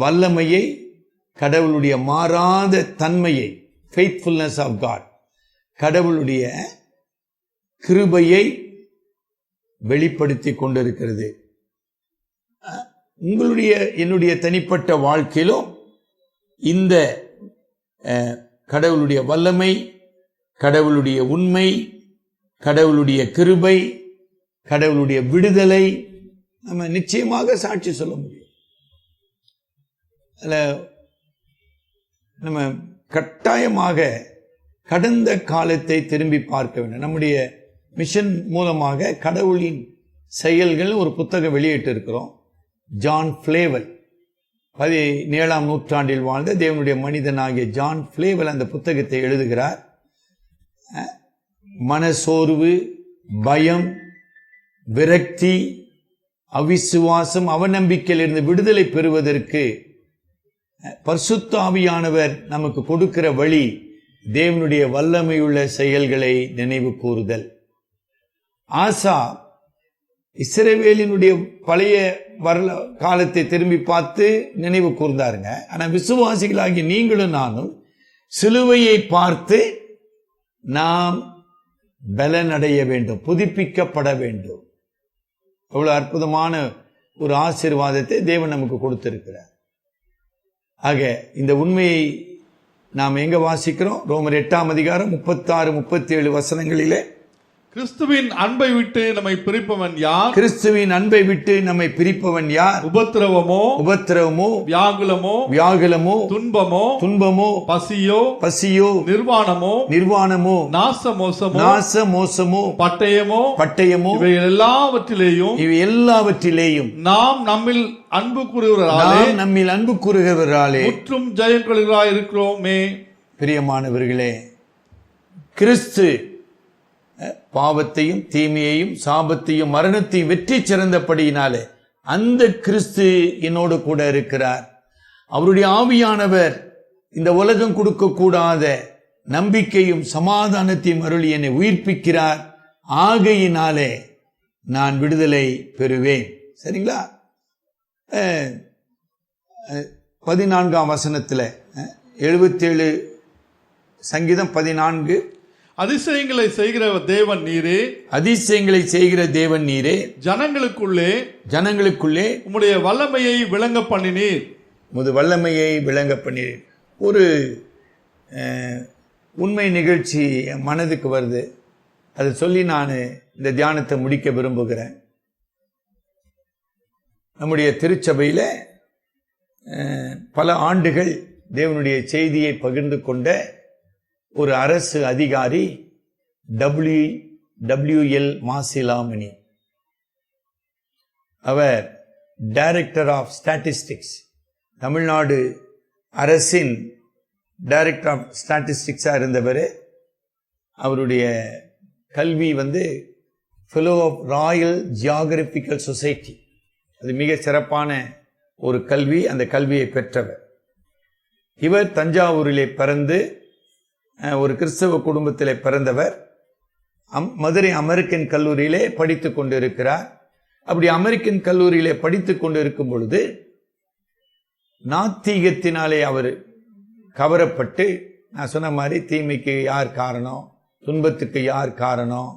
வல்லமையை, கடவுளுடைய மாறாத தன்மையை, ஃபெய்த்ஃபுல்னஸ் ஆஃப் காட், கடவுளுடைய கிருபையை வெளிப்படுத்தி கொண்டிருக்கிறது. என்னுடைய தனிப்பட்ட வாழ்க்கையிலும் இந்த கடவுளுடைய வல்லமை, கடவுளுடைய உண்மை, கடவுளுடைய கிருபை, கடவுளுடைய விடுதலை நம்ம நிச்சயமாக சாட்சி சொல்ல முடியும். அதில் நம்ம கட்டாயமாக கடந்த காலத்தை திரும்பி பார்க்க வேண்டும். நம்முடைய மிஷன் மூலமாக கடவுளின் செயல்கள் ஒரு புத்தகம் வெளியிட்டு இருக்கிறோம். ஜான் ஃப்ளேவல், 17ஆம் நூற்றாண்டில் வாழ்ந்த தேவனுடைய மனிதனாகிய ஜான் ஃப்ளேவல் அந்த புத்தகத்தை எழுதுகிறார். மனசோர்வு, பயம், விரக்தி, அவிசுவாசம், அவநம்பிக்கையிலிருந்து விடுதலை பெறுவதற்கு பரிசுத்த ஆவியானவர் நமக்கு கொடுக்கிற வழி தேவனுடைய வல்லமையுள்ள செயல்களை நினைவு கூறுதல். ஆசா இஸ்ரவேலினுடைய பழைய காலத்தை திரும்பி பார்த்து நினைவு கூர்ந்தாருங்க. ஆனால் விசுவாசிகளாகி நீங்களும் நானும் சிலுவையை பார்த்து நாம் பலனடைய வேண்டும், புதுப்பிக்கப்பட வேண்டும். எவ்வளவு அற்புதமான ஒரு ஆசீர்வாதத்தை தேவன் நமக்கு கொடுத்திருக்கிறார். ஆக இந்த உண்மையை நாம் எங்க வாசிக்கிறோம்? ரோமர் 8ஆம் அதிகாரம் 36-37 வசனங்களிலே,
கிறிஸ்துவின் அன்பை விட்டு நம்மை பிரிப்பவன் யார்?
கிறிஸ்துவின் அன்பை விட்டு நம்மை பிரிப்பவன் யார்?
உபத்திரவமோ, வியாகுலமோ, துன்பமோ, பசியோ, நிர்வாணமோ, நாசமோசமோ, பட்டயமோ, இவை எல்லாவற்றிலேயும் நாம் நம்மில் அன்பு கூறுகிறவராலே முற்றும் ஜெயம் கொள்கிறவராய் இருக்கிறோமே.
பிரியமானவர்களே, கிறிஸ்து பாவத்தையும் தீமையையும் சாபத்தையும் மரணத்தையும் வெற்றி சிறந்தபடியினாலே அந்த கிறிஸ்து என்னோடு கூட இருக்கிறார். அவருடைய ஆவியானவர் இந்த உலகம் கொடுக்கக்கூடாத நம்பிக்கையும் சமாதானத்தையும் அருளி என்னை உயிர்ப்பிக்கிறார். ஆகையினாலே நான் விடுதலை பெறுவேன். சரிங்களா? 14ஆம் வசனத்தில் 77 சங்கீதம் 14,
அதிசயங்களை செய்கிற தேவன் நீரே, ஜனங்களுக்குள்ளே உம்முடைய வல்லமையை விளங்க பண்ணினீர்.
ஒரு உண்மை நிகழ்ச்சி என் மனதுக்கு வருது. அதை சொல்லி நான் இந்த தியானத்தை முடிக்க விரும்புகிறேன். நம்முடைய திருச்சபையில் பல ஆண்டுகள் தேவனுடைய செய்தியை பகிர்ந்து கொண்ட ஒரு அரசு அதிகாரி WL மாசிலாமணி. அவர் டைரக்டர் ஆஃப் ஸ்டாட்டிஸ்டிக்ஸ், தமிழ்நாடு அரசின் டைரக்டர் ஆஃப் ஸ்டாட்டிஸ்டிக்ஸாக இருந்தவர். அவருடைய கல்வி fellow of royal geographical society, அது மிக சிறப்பான ஒரு கல்வி. அந்த கல்வியை பெற்றவர் இவர். தஞ்சாவூரிலே பிறந்து ஒரு கிறிஸ்தவ குடும்பத்திலே பிறந்தவர். மதுரை அமெரிக்கன் கல்லூரியிலே படித்து கொண்டிருக்கிறார். அப்படி அமெரிக்கன் கல்லூரியிலே படித்து கொண்டிருக்கும் பொழுது நாத்திகத்தினாலே அவர் கவரப்பட்டு, நான் சொன்ன மாதிரி தீமைக்கு யார் காரணம், துன்பத்துக்கு யார் காரணம்,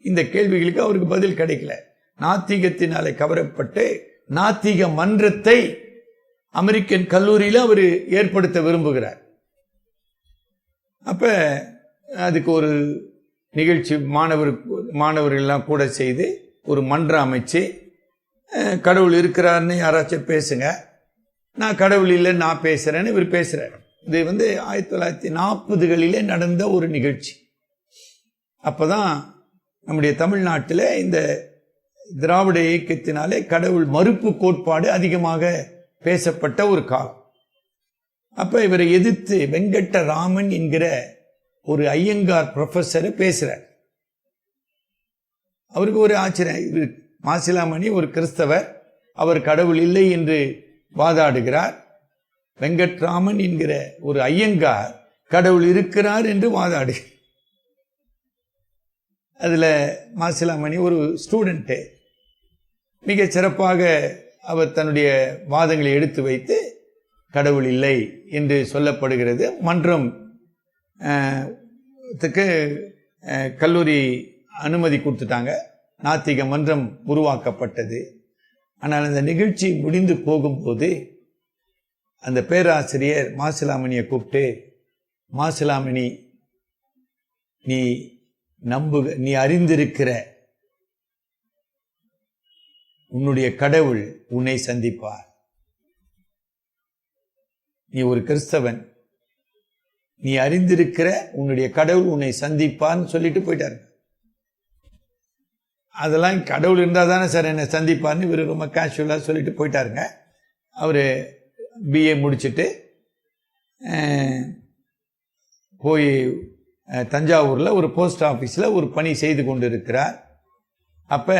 இந்த கேள்விகளுக்கு அவருக்கு பதில் கிடைக்கல. நாத்திகத்தினாலே கவரப்பட்டு நாத்திக மன்றத்தை அமெரிக்கன் கல்லூரியில் அவர் ஏற்படுத்த விரும்புகிறார். அப்ப அதுக்கு ஒரு நிகழ்ச்சி மாணவர்கள்லாம் கூட செய்து ஒரு மன்றம் அமைச்சு, கடவுள் இருக்கிறாருன்னு யாராச்சும் பேசுங்க, நான் கடவுள் இல்லைன்னு நான் பேசுறேன்னு இவர் பேசுறாரு. இது 1940களிலே நடந்த ஒரு நிகழ்ச்சி. அப்பதான் நம்முடைய தமிழ்நாட்டில் இந்த திராவிட இயக்கத்தினாலே கடவுள் மறுப்பு கோட்பாடு அதிகமாக பேசப்பட்ட ஒரு காலம். அப்ப இவரை எதிர்த்து வெங்கட்டராமன் என்கிற ஒரு ஐயங்கார் ப்ரொஃபஸர் பேசுறார். அவருக்கு ஒரு ஆச்சரியம், மாசிலாமணி ஒரு கிறிஸ்தவர், அவர் கடவுள் இல்லை என்று வாதாடுகிறார். வெங்கட்ராமன் என்கிற ஒரு ஐயங்கார் கடவுள் இருக்கிறார் என்று வாதாடுகிறார். அதுல மாசிலாமணி ஒரு ஸ்டூடெண்ட், மிக சிறப்பாக அவர் தன்னுடைய வாதங்களை எடுத்து வைத்து கடவுள் இல்லை என்று சொல்லப்படுகிறது. மன்றம் கல்லூரி அனுமதி கொடுத்துட்டாங்க, நாத்திக மன்றம் உருவாக்கப்பட்டது. ஆனால் அந்த நிகழ்ச்சி முடிந்து போகும்போது அந்த பேராசிரியர் மாசிலாமணியை கூப்பிட்டு, மாசிலாமணி, நீ அறிந்திருக்கிற உன்னுடைய கடவுள் உன்னை சந்திப்பார். நீ ஒரு கிறிஸ்தவன், நீ அறிந்திருக்கிற உன்னுடைய கடவுள் உன்னை சந்திப்பார்னு சொல்லிட்டு போயிட்டாரு. அதெல்லாம் கடவுள் இருந்தால் தானே சார் என்னை சந்திப்பார்னு இவர் ரொம்ப கேஷுவலாக சொல்லிட்டு போயிட்டாருங்க. அவர் பிஏ முடிச்சுட்டு போய் தஞ்சாவூரில் ஒரு போஸ்ட் ஆஃபீஸில் ஒரு பணி செய்து கொண்டு இருக்கிறார். அப்போ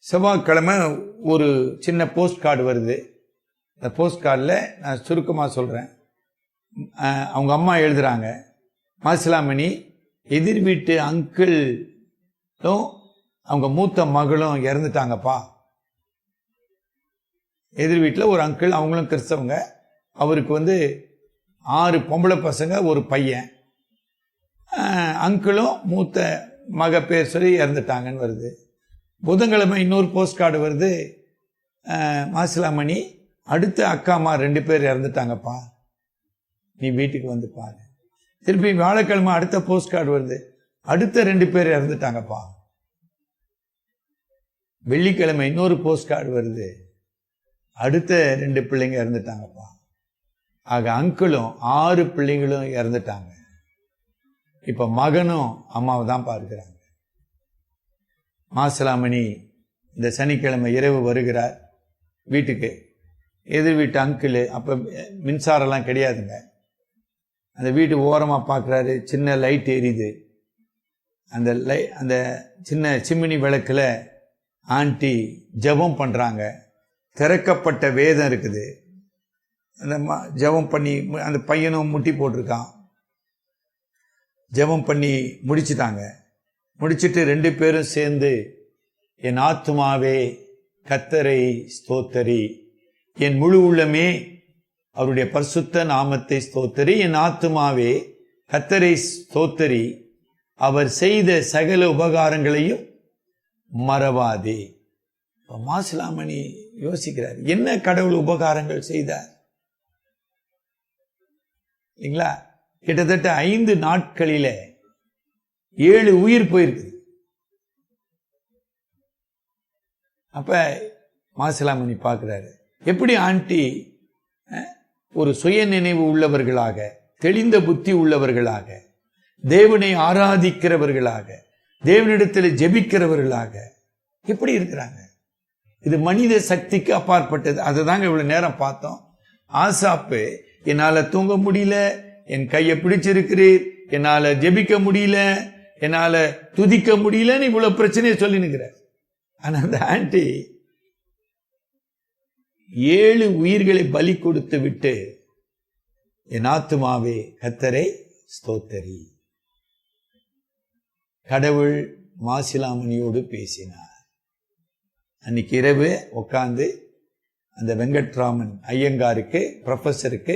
செவ்வாய்க்கிழமை ஒரு சின்ன போஸ்ட் கார்டு வருது. அந்த போஸ்ட் கார்டில் நான் சுருக்கமாக சொல்கிறேன். அவங்க அம்மா எழுதுகிறாங்க, மாசிலாமணி, எதிர் வீட்டு அங்கிளும் அவங்க மூத்த மகளும் இறந்துட்டாங்கப்பா. எதிர் வீட்டில் ஒரு அங்கிள், அவங்களும் கிறிஸ்தவங்க. அவருக்கு 6 பொம்பளை பசங்க, ஒரு பையன். அங்கிளும் மூத்த மக பேர் சொல்லி இறந்துட்டாங்கன்னு வருது. புதன்கிழமை இன்னொரு போஸ்ட் கார்டு வருது, மாசிலாமணி, அடுத்த அக்கா அம்மா 2 பேர் இறந்துட்டாங்கப்பா, நீ வீட்டுக்கு வந்து பாரு. திருப்பி வியாழக்கிழமை அடுத்த போஸ்ட் கார்டு வருது, அடுத்த 2 பேர் இறந்துட்டாங்கப்பா. வெள்ளிக்கிழமை இன்னொரு போஸ்ட் கார்டு வருது, அடுத்த 2 பிள்ளைங்க இறந்துட்டாங்கப்பா. ஆக அங்கிளும் 6 பிள்ளைங்களும் இறந்துட்டாங்க. இப்ப மகனும் அம்மாவை தான் பார்க்கிறாங்க. மாசிலாமணி இந்த சனிக்கிழமை இரவு வருகிறார் வீட்டுக்கு. எதிர் வீட்டு அங்கிள், அப்ப மின்சாரம்லாம் கிடையாதுங்க. அந்த வீட்டு ஓரமா பார்க்குறாரு, சின்ன லைட் எரியுது. அந்த சின்ன சிம்மினி விளக்குல ஆண்டி ஜெபம் பண்றாங்க. திறக்கப்பட்ட வேதம் இருக்குது. அந்த ஜெபம் பண்ணி அந்த பையனும் முட்டி போட்டிருக்கான். ஜெபம் பண்ணி முடிச்சுட்டாங்க. முடிச்சுட்டு 2 பேரும் சேர்ந்து, என் ஆத்துமாவே கர்த்தரை ஸ்தோத்தரி, என் முழு உள்ளமே அவருடைய பரிசுத்த நாமத்தை ஸ்தோத்தரி, என் ஆத்துமாவே கர்த்தரை ஸ்தோத்தரி, அவர் செய்த சகல உபகாரங்களையும் மறவாதே. மாசிலாமணி யோசிக்கிறார், என்ன கடவுள் உபகாரங்கள் செய்தார் இல்லைங்களா? கிட்டத்தட்ட 5 நாட்களில 7 உயிர் போயிருக்கு. அப்ப மாசிலாமணி பார்க்கிறாரு, எப்படி ஆண்டி ஒரு சுய நினைவு உள்ளவர்களாக, தெளிந்த புத்தி உள்ளவர்களாக, தேவனை ஆராதிக்கிறவர்களாக, தேவனிடத்தில் ஜெபிக்கிறவர்களாக எப்படி இருக்கிறாங்க. இது மனித சக்திக்கு அப்பாற்பட்டது. அதை தாங்க இவ்வளவு நேரம் பார்த்தோம். ஆசாப்பு, என்னால தூங்க முடியல, என் கையை பிடிச்சிருக்கிறீர், என்னால ஜெபிக்க முடியல, என்னால துதிக்க முடியலன்னு இவ்வளவு பிரச்சனையை சொல்லினுங்கிற. ஆனா அந்த ஆண்டி 7 உயிர்களை பலி கொடுத்து விட்டு, என் ஆத்துமாவே கர்த்தரை ஸ்தோத்தரி. கடவுள் மாசிலாமணியோடு பேசினார். அன்னைக்கு இரவு உட்கார்ந்து அந்த வெங்கட்ராமன் ஐயங்காருக்கு, ப்ரொஃபஸருக்கு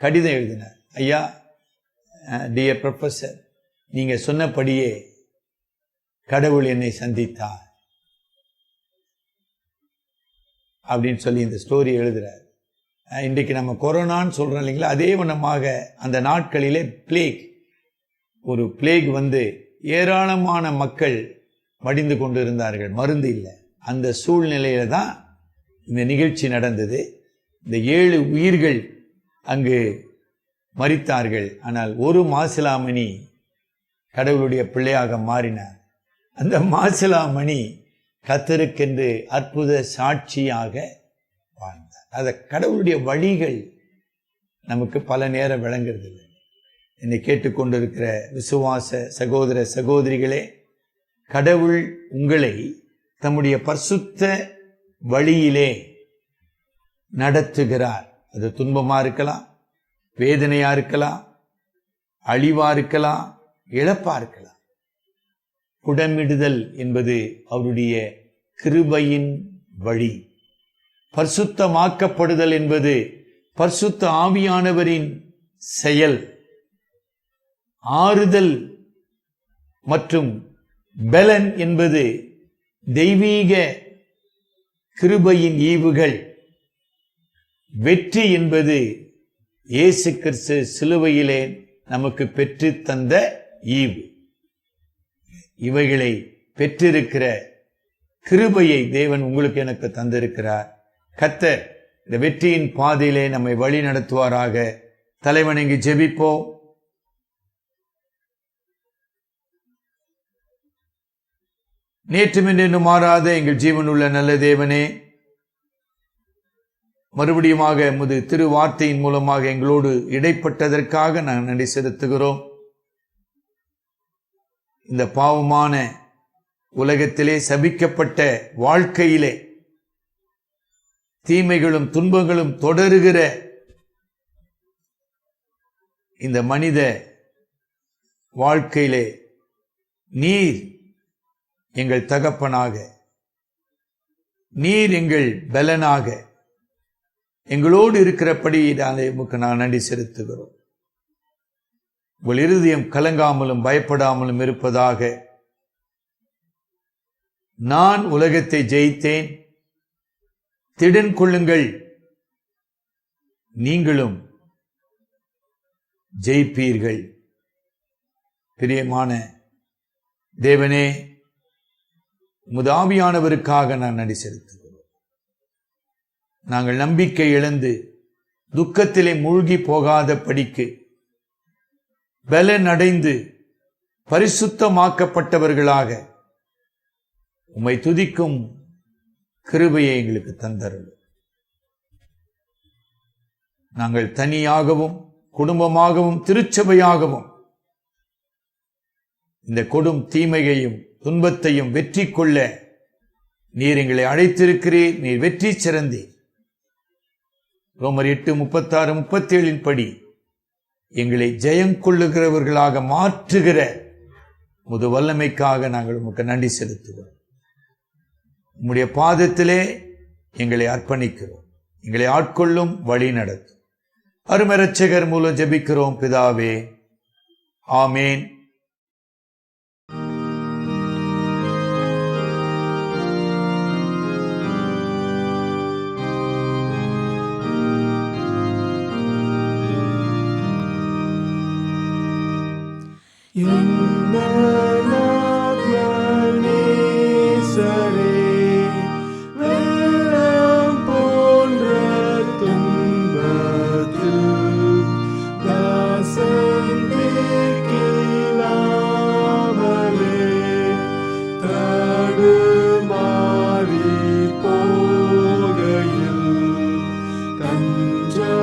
கடிதம் எழுதினார். ஐயா, டியர் ப்ரொஃபஸர், நீங்க சொன்னபடியே கடவுள் என்னை சந்தித்தார் அப்படின்னு சொல்லி இந்த ஸ்டோரி எழுதுறார். இன்றைக்கு நம்ம கொரோனான்னு சொல்றோம் இல்லைங்களா, அதே வண்ணமாக அந்த நாட்களிலே ஒரு பிளேக் வந்து ஏராளமான மக்கள் மடிந்து கொண்டு இருந்தார்கள், மருந்து இல்லை. அந்த சூழ்நிலையில தான் இந்த நிகழ்ச்சி நடந்தது. இந்த 7 உயிர்கள் அங்கு மரித்தார்கள். ஆனால் ஒரு மாசிலாமணி கடவுளுடைய பிள்ளையாக மாறினார். அந்த மாசிலாமணி கர்த்தருக்கென்று அற்புத சாட்சியாக வாழ்ந்தார். அத கடவுளுடைய வழிகள் நமக்கு பல நேரம் விளங்குறது இல்லை. என்னை கேட்டுக்கொண்டிருக்கிற விசுவாச சகோதர சகோதரிகளே, கடவுள் உங்களை தம்முடைய பரிசுத்த வழியிலே நடத்துகிறார். அது துன்பமா இருக்கலாம், வேதனையா இருக்கலாம், அழிவா இருக்கலாம், இழப்பா இருக்கலாம். புடமிடுதல் என்பது அவருடைய கிருபையின் வழி. பரிசுத்தமாக்கப்படுதல் என்பது பரிசுத்த ஆவியானவரின் செயல். ஆறுதல் மற்றும் பலன் என்பது தெய்வீக கிருபையின் ஈவுகள். வெற்றி என்பது இயேசு கிறிஸ்து சிலுவையிலே நமக்கு பெற்று தந்த ஈவு. இவைகளை பெற்றிருக்கிற கிருபையை தேவன் உங்களுக்கு எனக்கு தந்திருக்கிறார். கர்த்தர் இந்த வெற்றியின் பாதையிலே நம்மை வழி நடத்துவாராக. தலைவணங்கி ஜெபிப்போம். நேற்றும் இன்றும் மாறாத எங்கள் ஜீவனுள்ள நல்ல தேவனே, மறுபடியுமாக உமது திரு வார்த்தையின் மூலமாக எங்களோடு இடைப்பட்டதற்காக நாங்கள் நன்றி செலுத்துகிறோம். இந்த பாவமான உலகத்திலே, சபிக்கப்பட்ட வாழ்க்கையிலே தீமைகளும் துன்பங்களும் தொடருகிற இந்த மனித வாழ்க்கையிலே நீர் எங்கள் தகப்பனாக, நீர் எங்கள் பலனாக எங்களோடு இருக்கிறபடி உமக்கு நான் நன்றி செலுத்துகிறோம். உங்கள் இருதயம் கலங்காமலும் பயப்படாமலும் இருப்பதாக. நான் உலகத்தை ஜெயித்தேன், திடன் கொள்ளுங்கள், நீங்களும் ஜெயிப்பீர்கள். பிரியமான தேவனே, உமது ஆவியானவருக்காக நான் நன்றி செலுத்துகிறோம். நாங்கள் நம்பிக்கை இழந்து துக்கத்திலே மூழ்கி போகாத படிக்கு பலன் அடைந்து பரிசுத்தமாக்கப்பட்டவர்களாக உம்மை துதிக்கும் கிருபையை எங்களுக்கு தந்தருளும். நாங்கள் தனியாகவும் குடும்பமாகவும் திருச்சபையாகவும் இந்த கொடும் தீமையையும் துன்பத்தையும் வெற்றி கொள்ள நீர் எங்களை அழைத்திருக்கிறீர். நீர் வெற்றி சிறந்தீர். ரோமர் 8:36-37 படி எங்களை ஜெயங்கொள்ளுகிறவர்களாக மாற்றுகிற முது வல்லமைக்காக நாங்கள் உமக்கு நன்றி செலுத்துகிறோம். உம்முடைய பாதத்திலே எங்களை அர்ப்பணிக்கிறோம். எங்களை ஆட்கொள்ளும், வழி நடத்தும். அருமை இரட்சகர் மூலம் ஜெபிக்கிறோம் பிதாவே, ஆமேன்.
தஞ்சம்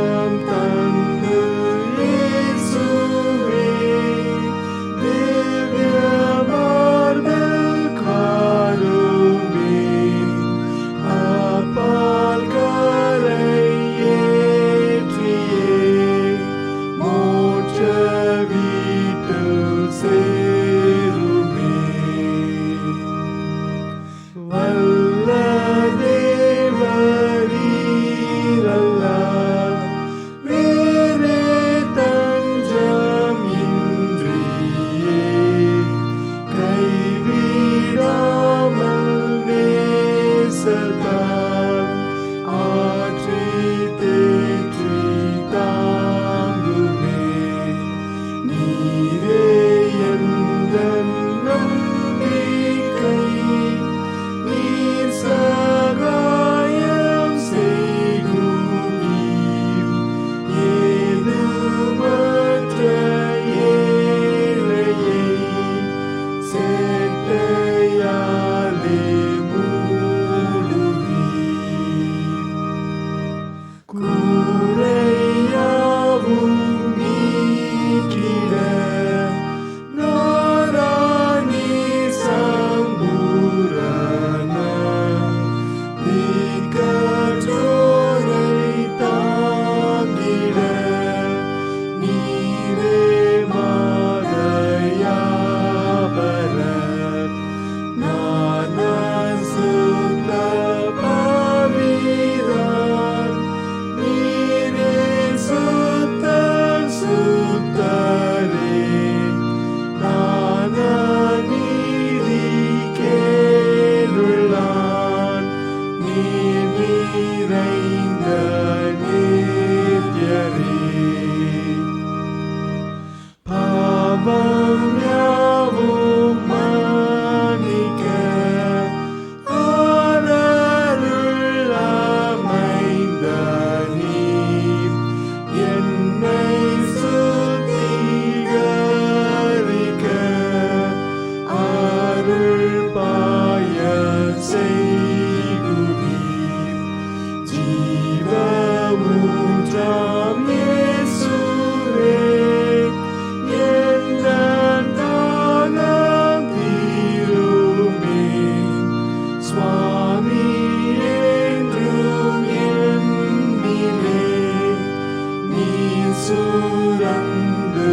சுரந்து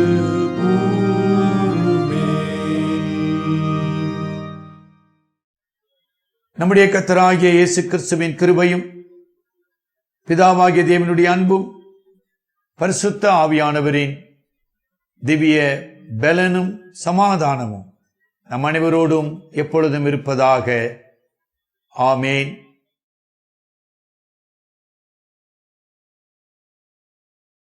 ஊருமே.
நம்முடைய கர்த்தராகிய இயேசு கிறிஸ்துவின் கிருபையும் பிதாவாகிய தேவனுடைய அன்பும் பரிசுத்த ஆவியானவரின் திவ்ய பலனும் சமாதானமும் நம் அனைவரோடும் எப்பொழுதும் இருப்பதாக. ஆமேன்.